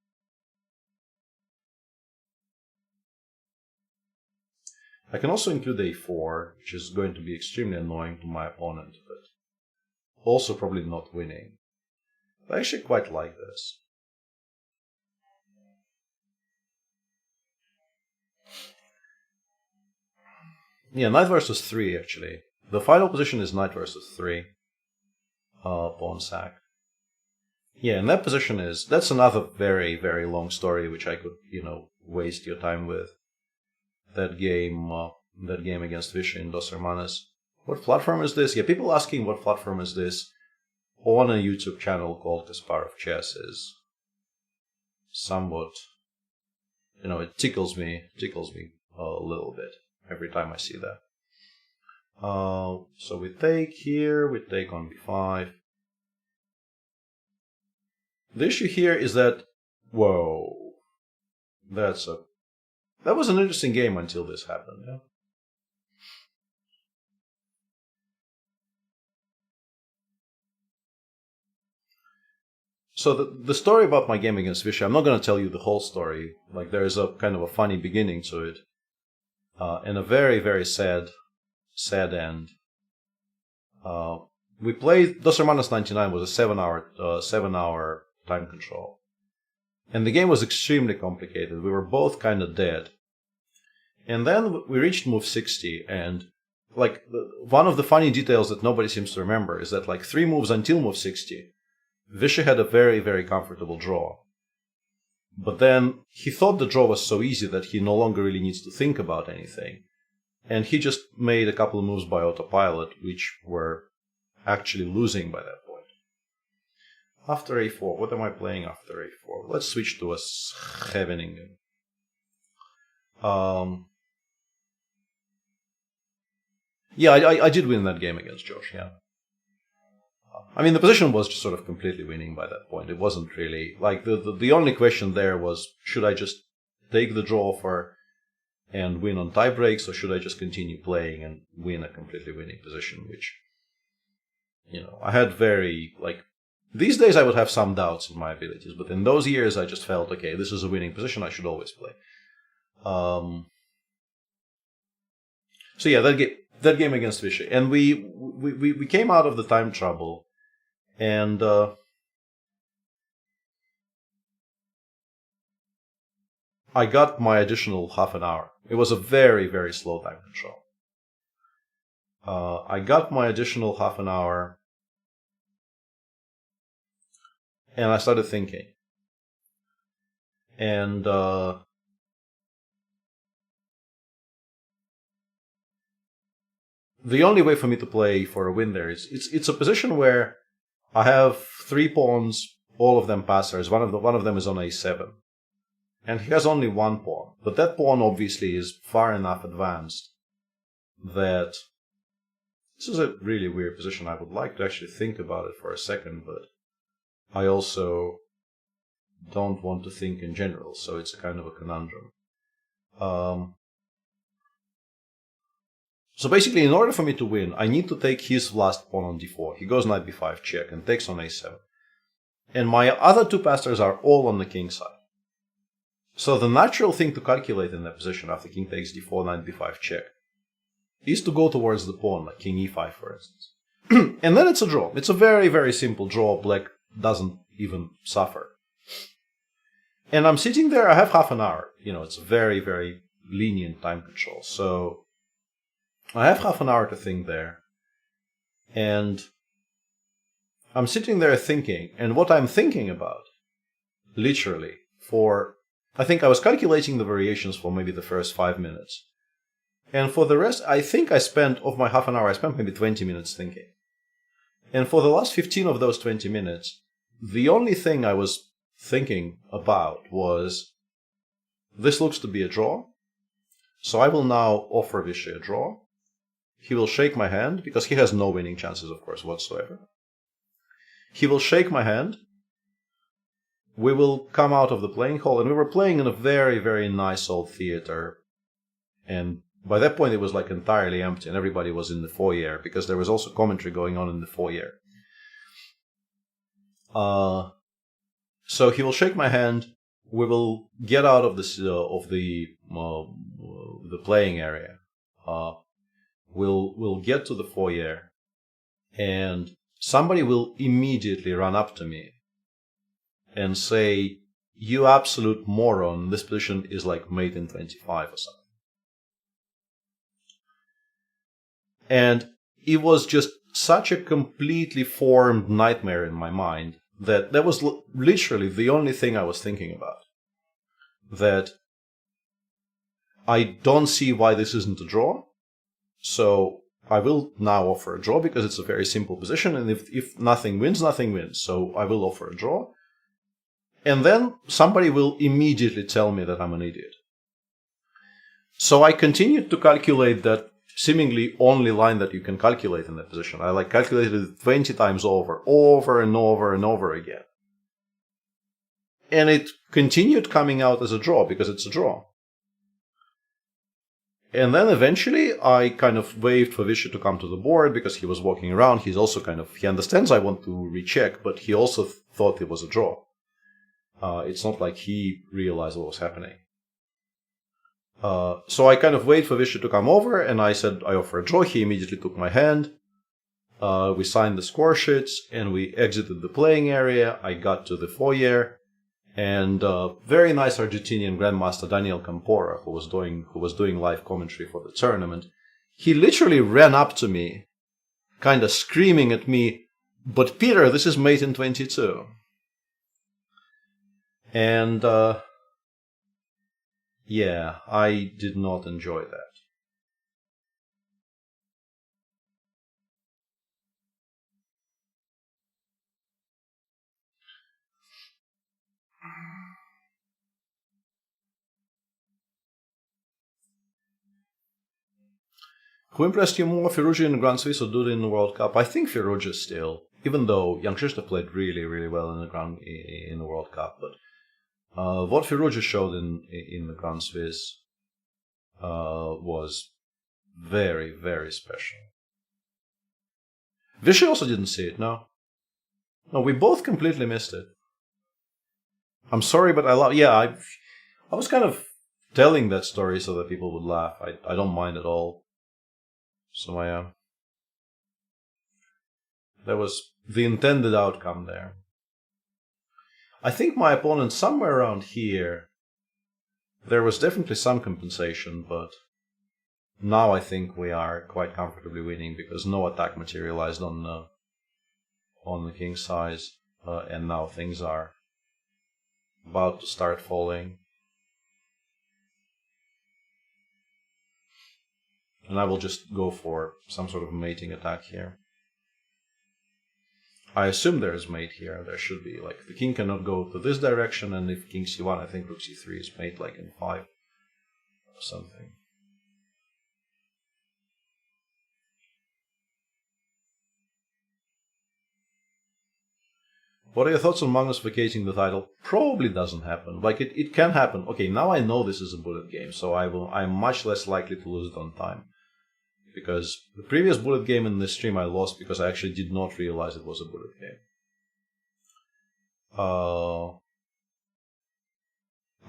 I can also include a4, which is going to be extremely annoying to my opponent, but also probably not winning. I actually quite like this. Yeah, knight versus 3 actually. The final position is knight versus 3. Pawn sack. Yeah, and that position that's another very, very long story which I could, waste your time with. That game against Vishy in Dos Hermanas. What platform is this? Yeah, people asking what platform is this on a YouTube channel called Kasparov Chess is somewhat, it tickles me a little bit every time I see that. So we take here, we take on b5. The issue here is that, whoa, that was an interesting game until this happened, yeah? So the story about my game against Vishy, I'm not going to tell you the whole story. Like, there is a kind of a funny beginning to it, and a very, very sad end. We played Dos Hermanas 99 was a 7-hour time control, and the game was extremely complicated. We were both kind of dead, and then we reached move 60, and like one of the funny details that nobody seems to remember is that like 3 moves until move 60, Vishy had a very, very comfortable draw. But then he thought the draw was so easy that he no longer really needs to think about anything. And he just made a couple of moves by autopilot, which were actually losing by that point. After a4, what am I playing after a4? Let's switch to a Scheveningen. Yeah, I did win that game against Josh, yeah. I mean, the position was just sort of completely winning by that point. It wasn't really, like, the only question there was, should I just take the draw offer and win on tie breaks, or should I just continue playing and win a completely winning position, which, I had these days I would have some doubts in my abilities, but in those years I just felt, okay, this is a winning position, I should always play. So yeah, that game against Vishy, and we came out of the time trouble, and I got my additional half an hour. It was a very, very slow time control. I got my additional half an hour, and I started thinking. And the only way for me to play for a win there is it's a position where I have 3 pawns, all of them passers. One of them is on a7. And he has only 1 pawn. But that pawn obviously is far enough advanced that this is a really weird position. I would like to actually think about it for a second, but I also don't want to think in general, so it's kind of a conundrum. So basically, in order for me to win, I need to take his last pawn on d4. He goes knight b5 check and takes on a7. And my other 2 passers are all on the king side. So the natural thing to calculate in that position after king takes d4, knight b5 check is to go towards the pawn, like king e5 for instance. And then it's a draw. It's a very, very simple draw. Black doesn't even suffer. And I'm sitting there, I have half an hour. It's a very, very lenient time control. So I have half an hour to think there. And I'm sitting there thinking, and what I'm thinking about, literally, I think I was calculating the variations for maybe the first 5 minutes. And for the rest, I think of my half an hour, I spent maybe 20 minutes thinking. And for the last 15 of those 20 minutes, the only thing I was thinking about was, this looks to be a draw. So I will now offer Vishy a draw. He will shake my hand, because he has no winning chances, of course, whatsoever. He will shake my hand. We will come out of the playing hall, and we were playing in a very, very nice old theater. And By that point, it was like entirely empty, and everybody was in the foyer because there was also commentary going on in the foyer. So he will shake my hand. We will get out of this the playing area. We'll get to the foyer, and somebody will immediately run up to me and say, "You absolute moron! This position is like mate in 25 or something." And it was just such a completely formed nightmare in my mind that was literally the only thing I was thinking about. That I don't see why this isn't a draw, so I will now offer a draw because it's a very simple position, and if nothing wins, nothing wins. So I will offer a draw, and then somebody will immediately tell me that I'm an idiot. So I continued to calculate that seemingly only line that you can calculate in that position. I calculated it 20 times over and over and over again. And it continued coming out as a draw because it's a draw. And then eventually I kind of waved for Vishy to come to the board because he was walking around. He understands I want to recheck, but he also thought it was a draw. It's not like he realized what was happening. So I kind of waited for Vishy to come over, and I said I offer a draw. He immediately took my hand. We signed the score sheets, and we exited the playing area. I got to the foyer, and very nice Argentinian grandmaster Daniel Campora, who was doing live commentary for the tournament, he literally ran up to me, kind of screaming at me, "But Peter, this is mate in 22." And yeah, I did not enjoy that. Who impressed you more, Firouzja in the Grand Swiss or Duda in the World Cup? I think Firouzja still, even though Jan Krzysztof played really, really well in the World Cup. But what Firouzja showed in the Grand Swiss was very, very special. Vishy also didn't see it, no? No, we both completely missed it. I'm sorry, but I was kind of telling that story so that people would laugh. I don't mind at all. So that was the intended outcome there. I think my opponent, somewhere around here, there was definitely some compensation, but now I think we are quite comfortably winning because no attack materialized on the king's size, and now things are about to start falling. And I will just go for some sort of mating attack here. I assume there is mate here. There should be. The king cannot go to this direction, and if king c1, I think rook c3 is mate in 5 or something. What are your thoughts on Magnus vacating the title? Probably doesn't happen. It can happen. Okay, now I know this is a bullet game, so I'm much less likely to lose it on time. Because the previous bullet game in this stream I lost because I actually did not realize it was a bullet game.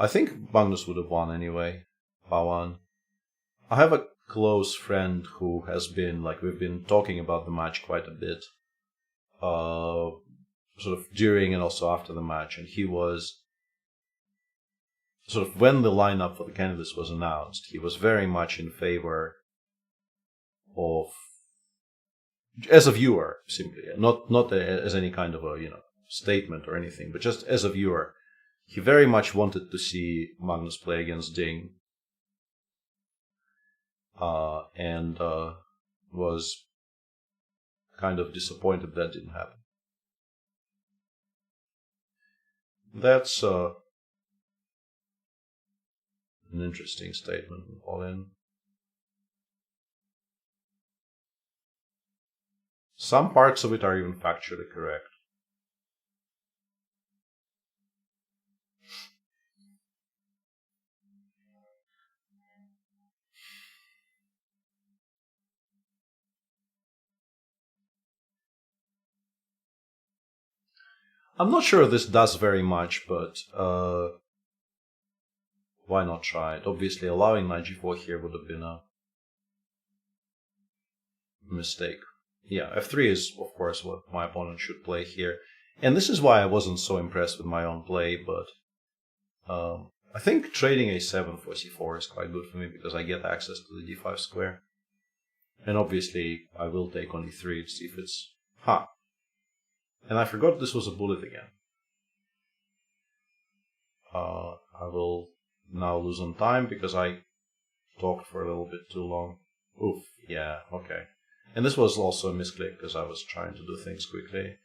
I think Magnus would have won anyway. Pawan. I have a close friend who has been, we've been talking about the match quite a bit. Sort of during and also after the match. And he was, sort of when the lineup for the candidates was announced, he was very much in favor of, as a viewer, simply, not as any kind of a statement or anything, but just as a viewer, he very much wanted to see Magnus play against Ding, and was kind of disappointed that didn't happen. That's an interesting statement, all in. Some parts of it are even factually correct. I'm not sure this does very much, but why not try it? Obviously, allowing knight g4 here would have been a mistake. Yeah, f3 is, of course, what my opponent should play here. And this is why I wasn't so impressed with my own play, but I think trading a7 for c4 is quite good for me because I get access to the d5 square. And obviously, I will take on e3 to see if it's... And I forgot this was a bullet again. I will now lose on time because I talked for a little bit too long. Oof, yeah, okay. And this was also a misclick because I was trying to do things quickly.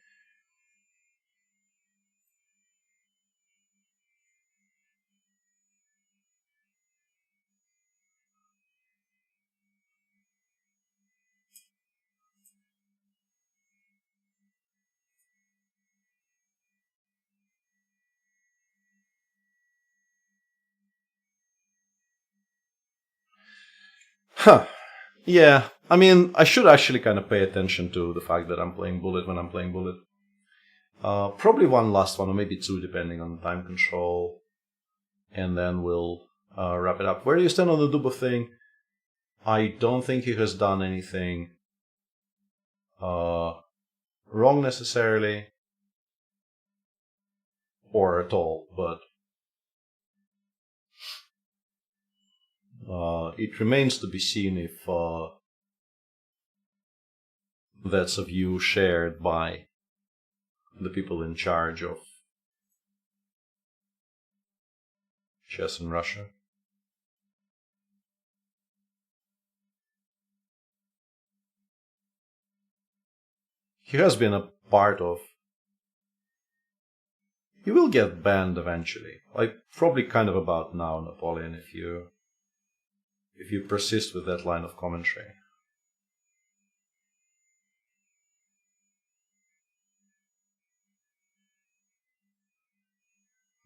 Yeah, I mean, I should actually kind of pay attention to the fact that I'm playing bullet when I'm playing bullet. Probably one last one, or maybe two, depending on the time control. And then we'll wrap it up. Where do you stand on the Dubo thing? I don't think he has done anything wrong necessarily, or at all, but it remains to be seen if that's a view shared by the people in charge of chess in Russia. He has been a part of... He will get banned eventually. Like, probably kind of about now, Napoleon, if you persist with that line of commentary.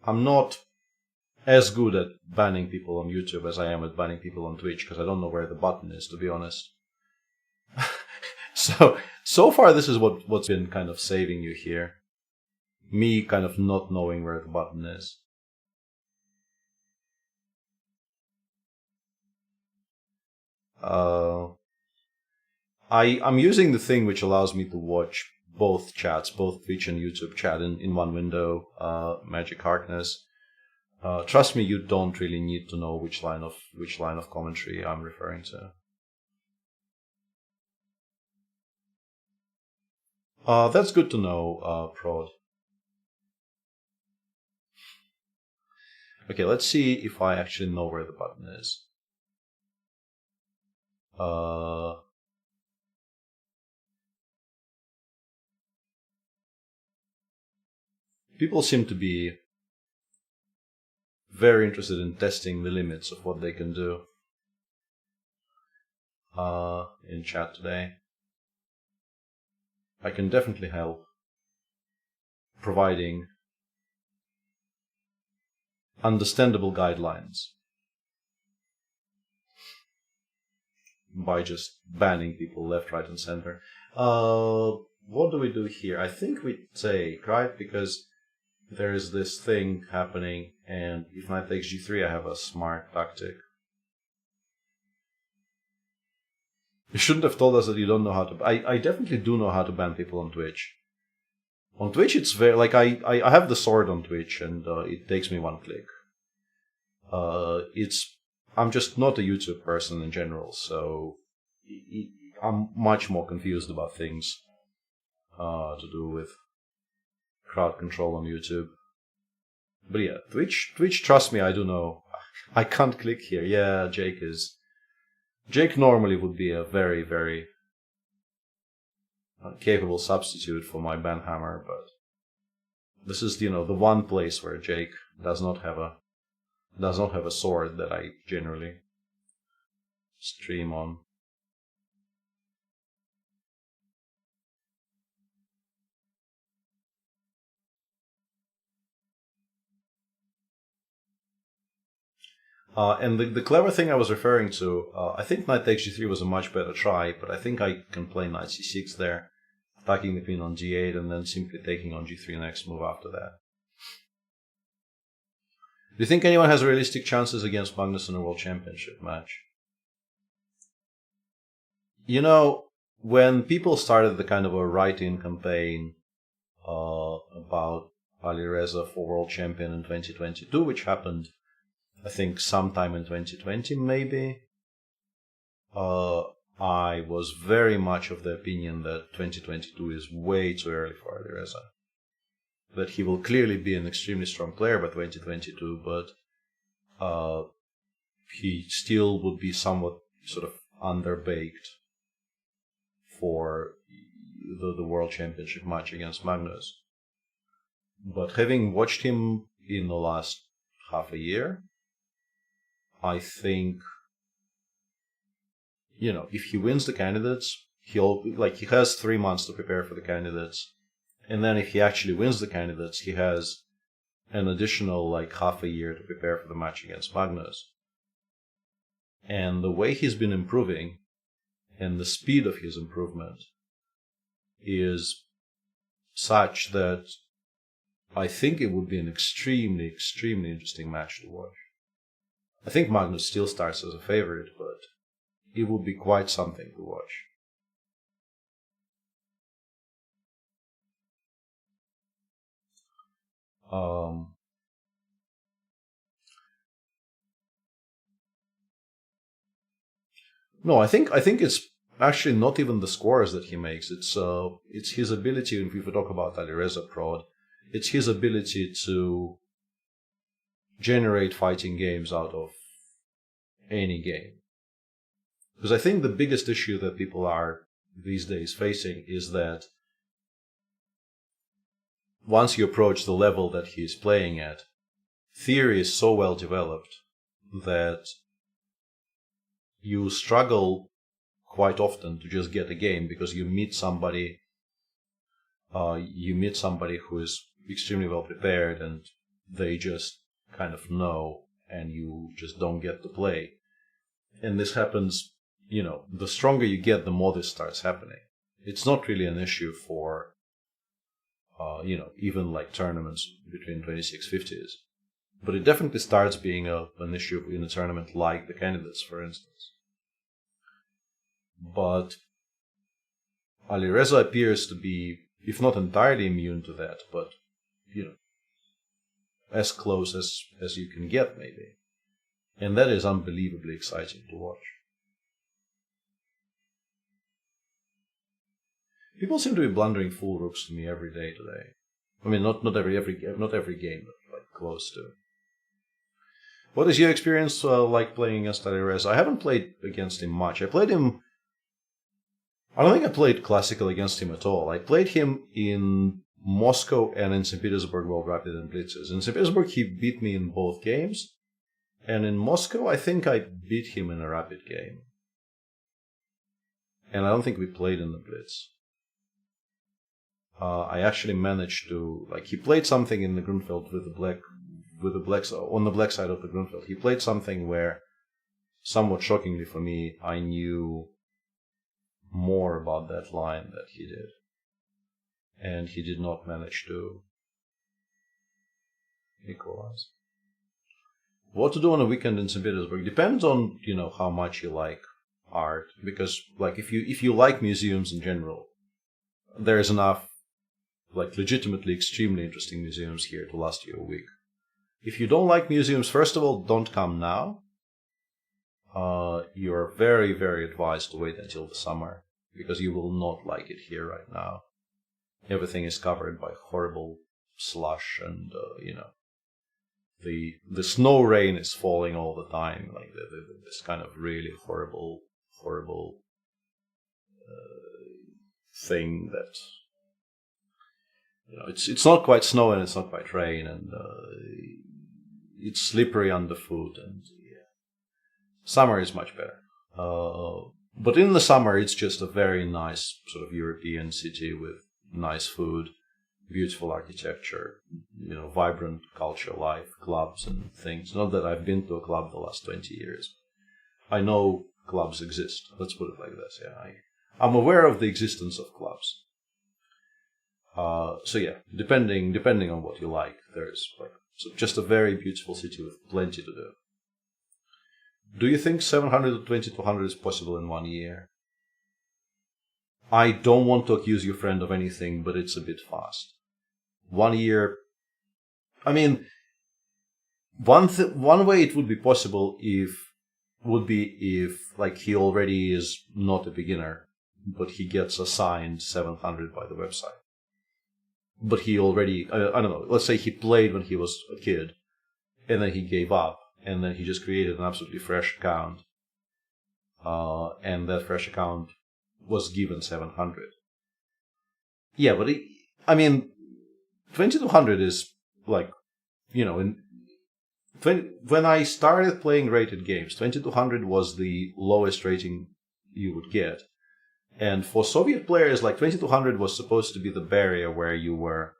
I'm not as good at banning people on YouTube as I am at banning people on Twitch, because I don't know where the button is, to be honest. So far this is what's been kind of saving you here. Me kind of not knowing where the button is. I'm using the thing which allows me to watch both chats, both Twitch and YouTube chat in one window, Magic Harkness. Trust me, you don't really need to know which line of commentary I'm referring to. That's good to know, Prod. Okay, let's see if I actually know where the button is. People seem to be very interested in testing the limits of what they can do in chat today. I can definitely help providing understandable guidelines by just banning people left, right, and center. What do we do here? I think we take, right? Because there is this thing happening, and if knight takes g3, I have a smart tactic. You shouldn't have told us that you don't know how to... I definitely do know how to ban people on Twitch. On Twitch, it's very... Like, I have the sword on Twitch, and it takes me one click. I'm just not a YouTube person in general, so I'm much more confused about things to do with crowd control on YouTube. But yeah, Twitch, trust me, I do know. I can't click here. Yeah, Jake normally would be a very, very capable substitute for my banhammer, but this is, the one place where Jake does not have a sword that I generally stream on. And the clever thing I was referring to, I think knight takes g3 was a much better try, but I think I can play knight c6 there. attacking the queen on d8 and then simply taking on g3 next move after that. Do you think anyone has realistic chances against Magnus in a World Championship match? You know, when people started the kind of a write-in campaign about Alireza for World Champion in 2022, which happened, I think, sometime in 2020 maybe, I was very much of the opinion that 2022 is way too early for Alireza. That he will clearly be an extremely strong player by 2022, but he still would be somewhat sort of underbaked for the World Championship match against Magnus. But having watched him in the last half a year, I think, you know, if he wins the candidates, he has 3 months to prepare for the candidates. And then if he actually wins the candidates, he has an additional half a year to prepare for the match against Magnus. And the way he's been improving and the speed of his improvement is such that I think it would be an extremely, extremely interesting match to watch. I think Magnus still starts as a favorite, but it would be quite something to watch. No, I think it's actually not even the scores that he makes. It's his ability. If we talk about Alireza Prod, it's his ability to generate fighting games out of any game. Because I think the biggest issue that people are these days facing is that once you approach the level that he's playing at, theory is so well developed that you struggle quite often to just get a game because you meet somebody who is extremely well prepared and they just kind of know and you just don't get to play. And this happens, you know, the stronger you get, the more this starts happening. It's not really an issue for, even tournaments between 2650s. But it definitely starts being an issue in a tournament like the candidates, for instance. But Alireza appears to be, if not entirely immune to that, but, as close as you can get, maybe. And that is unbelievably exciting to watch. People seem to be blundering full rooks to me every day today. I mean, not every game, but close to. What is your experience like playing against Alireza? I haven't played against him much. I don't think I played classical against him at all. I played him in Moscow and in St. Petersburg World Rapid and Blitzes. In St. Petersburg, he beat me in both games. And in Moscow, I think I beat him in a Rapid game. And I don't think we played in the Blitz. I actually managed to, he played something in the Grunfeld on the black side of the Grunfeld. He played something where, somewhat shockingly for me, I knew more about that line that he did. And he did not manage to equalize. What to do on a weekend in St. Petersburg depends on, how much you like art. Because, if you like museums in general, there's enough, legitimately extremely interesting museums here to last you a week. If you don't like museums, first of all, don't come now. You're very, very advised to wait until the summer, because you will not like it here right now. Everything is covered by horrible slush and, the snow rain is falling all the time, this kind of really horrible thing that, it's not quite snow and it's not quite rain, and it's slippery underfoot, and summer is much better. But in the summer, it's just a very nice sort of European city with nice food, beautiful architecture, vibrant culture life, clubs and things. Not that I've been to a club the last 20 years. I know clubs exist. Let's put it like this. Yeah, I'm aware of the existence of clubs. So yeah, depending on what you like, there's like just a very beautiful city with plenty to do. Do you think 700 to 2200 is possible in 1 year? I don't want to accuse your friend of anything, but it's a bit fast. 1 year. I mean, one way it would be possible would be if like he already is not a beginner, but he gets assigned 700 by the website. But he already, I don't know, let's say he played when he was a kid, and then he gave up, and then he just created an absolutely fresh account, and that fresh account was given 700. Yeah, but I mean, 2200 is like, you know, when I started playing rated games, 2200 was the lowest rating you would get. And for Soviet players, like 2200 was supposed to be the barrier where you were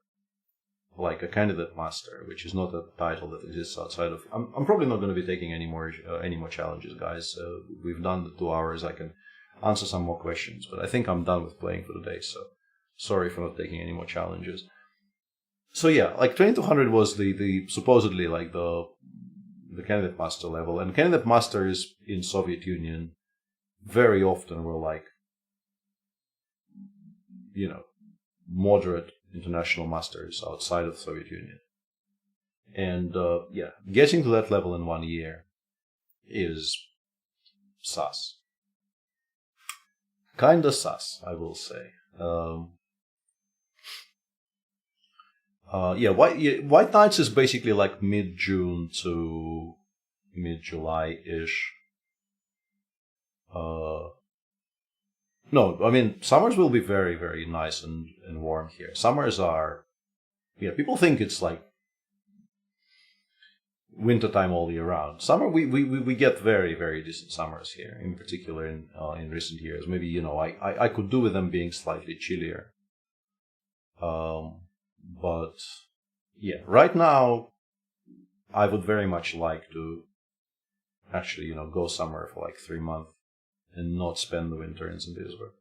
like a candidate master, which is not a title that exists outside of. I'm probably not going to be taking any more challenges, guys. We've done the 2 hours. I can answer some more questions, but I think I'm done with playing for the day. So sorry for not taking any more challenges. So yeah, like 2200 was the supposedly like the candidate master level, and candidate masters in Soviet Union very often were like, you know, moderate international masters outside of the Soviet Union. And yeah, getting to that level in 1 year is sus. Kinda sus, I will say. Yeah, White Nights is basically like mid-June to mid-July-ish. No, I mean, summers will be very, very nice and warm here. Summers are, yeah, people think it's like wintertime all year round. Summer, we get very, very decent summers here, in particular in recent years. Maybe, you know, I could do with them being slightly chillier. But yeah, right now, I would very much like to actually, you know, go somewhere for like 3 months and not spend the winter in St. Petersburg.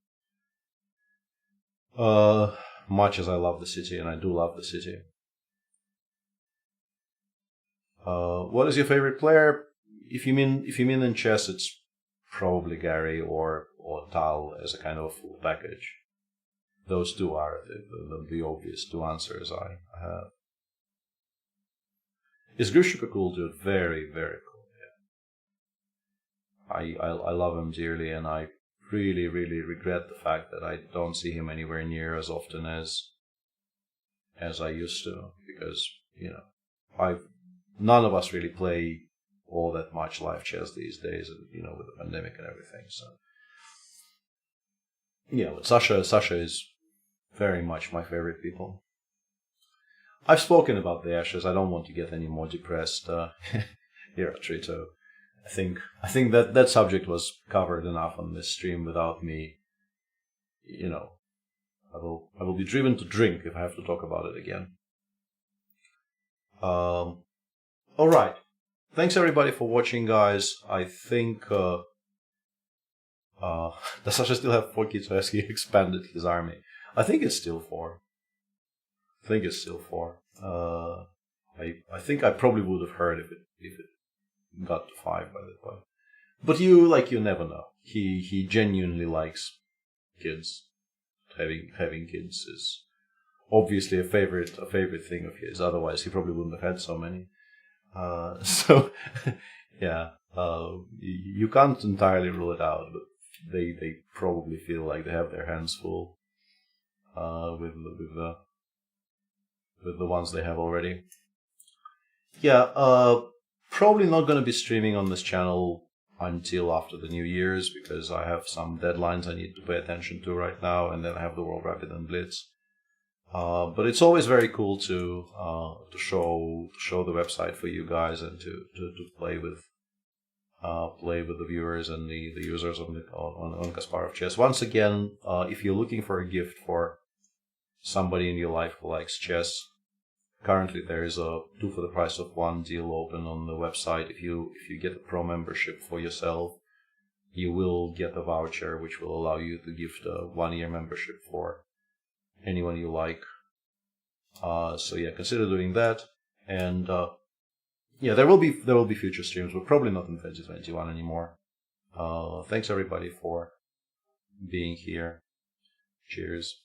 Much as I love the city, and I do love the city. What is your favorite player? If you mean in chess, it's probably Gary or Tal as a kind of a full package. Those two are the obvious 2 answers I have. Is Grishuk a cool dude? Very, very cool. Yeah. I love him dearly, and I really, really regret the fact that I don't see him anywhere near as often as I used to, because, you know, none of us really play all that much live chess these days, you know, with the pandemic and everything. So yeah, but Sasha is very much my favorite people. I've spoken about the Ashes. I don't want to get any more depressed here at Trito. I think that subject was covered enough on this stream without me, you know. I will be driven to drink if I have to talk about it again. All right. Thanks everybody for watching, guys. I think does Sasha still have 4 kids as he expanded his army? I think it's still 4. I think I probably would have heard if it got to 5 by that point. But you never know. He genuinely likes kids. Having kids is obviously a favorite thing of his. Otherwise, he probably wouldn't have had so many. So yeah, you can't entirely rule it out, but they probably feel like they have their hands full with the ones they have already. Yeah, probably not going to be streaming on this channel until after the New Year's, because I have some deadlines I need to pay attention to right now, and then I have the World Rapid and Blitz. But it's always very cool to show the website for you guys, and to play with the viewers and the users on Kasparov Chess. Once again, if you're looking for a gift for somebody in your life who likes chess, currently there is a 2 for the price of 1 deal open on the website. If you get a pro membership for yourself, you will get a voucher which will allow you to gift a 1-year membership for anyone you like. So yeah, consider doing that. And yeah, there will be future streams, but probably not in 2021 anymore. Thanks everybody for being here. Cheers.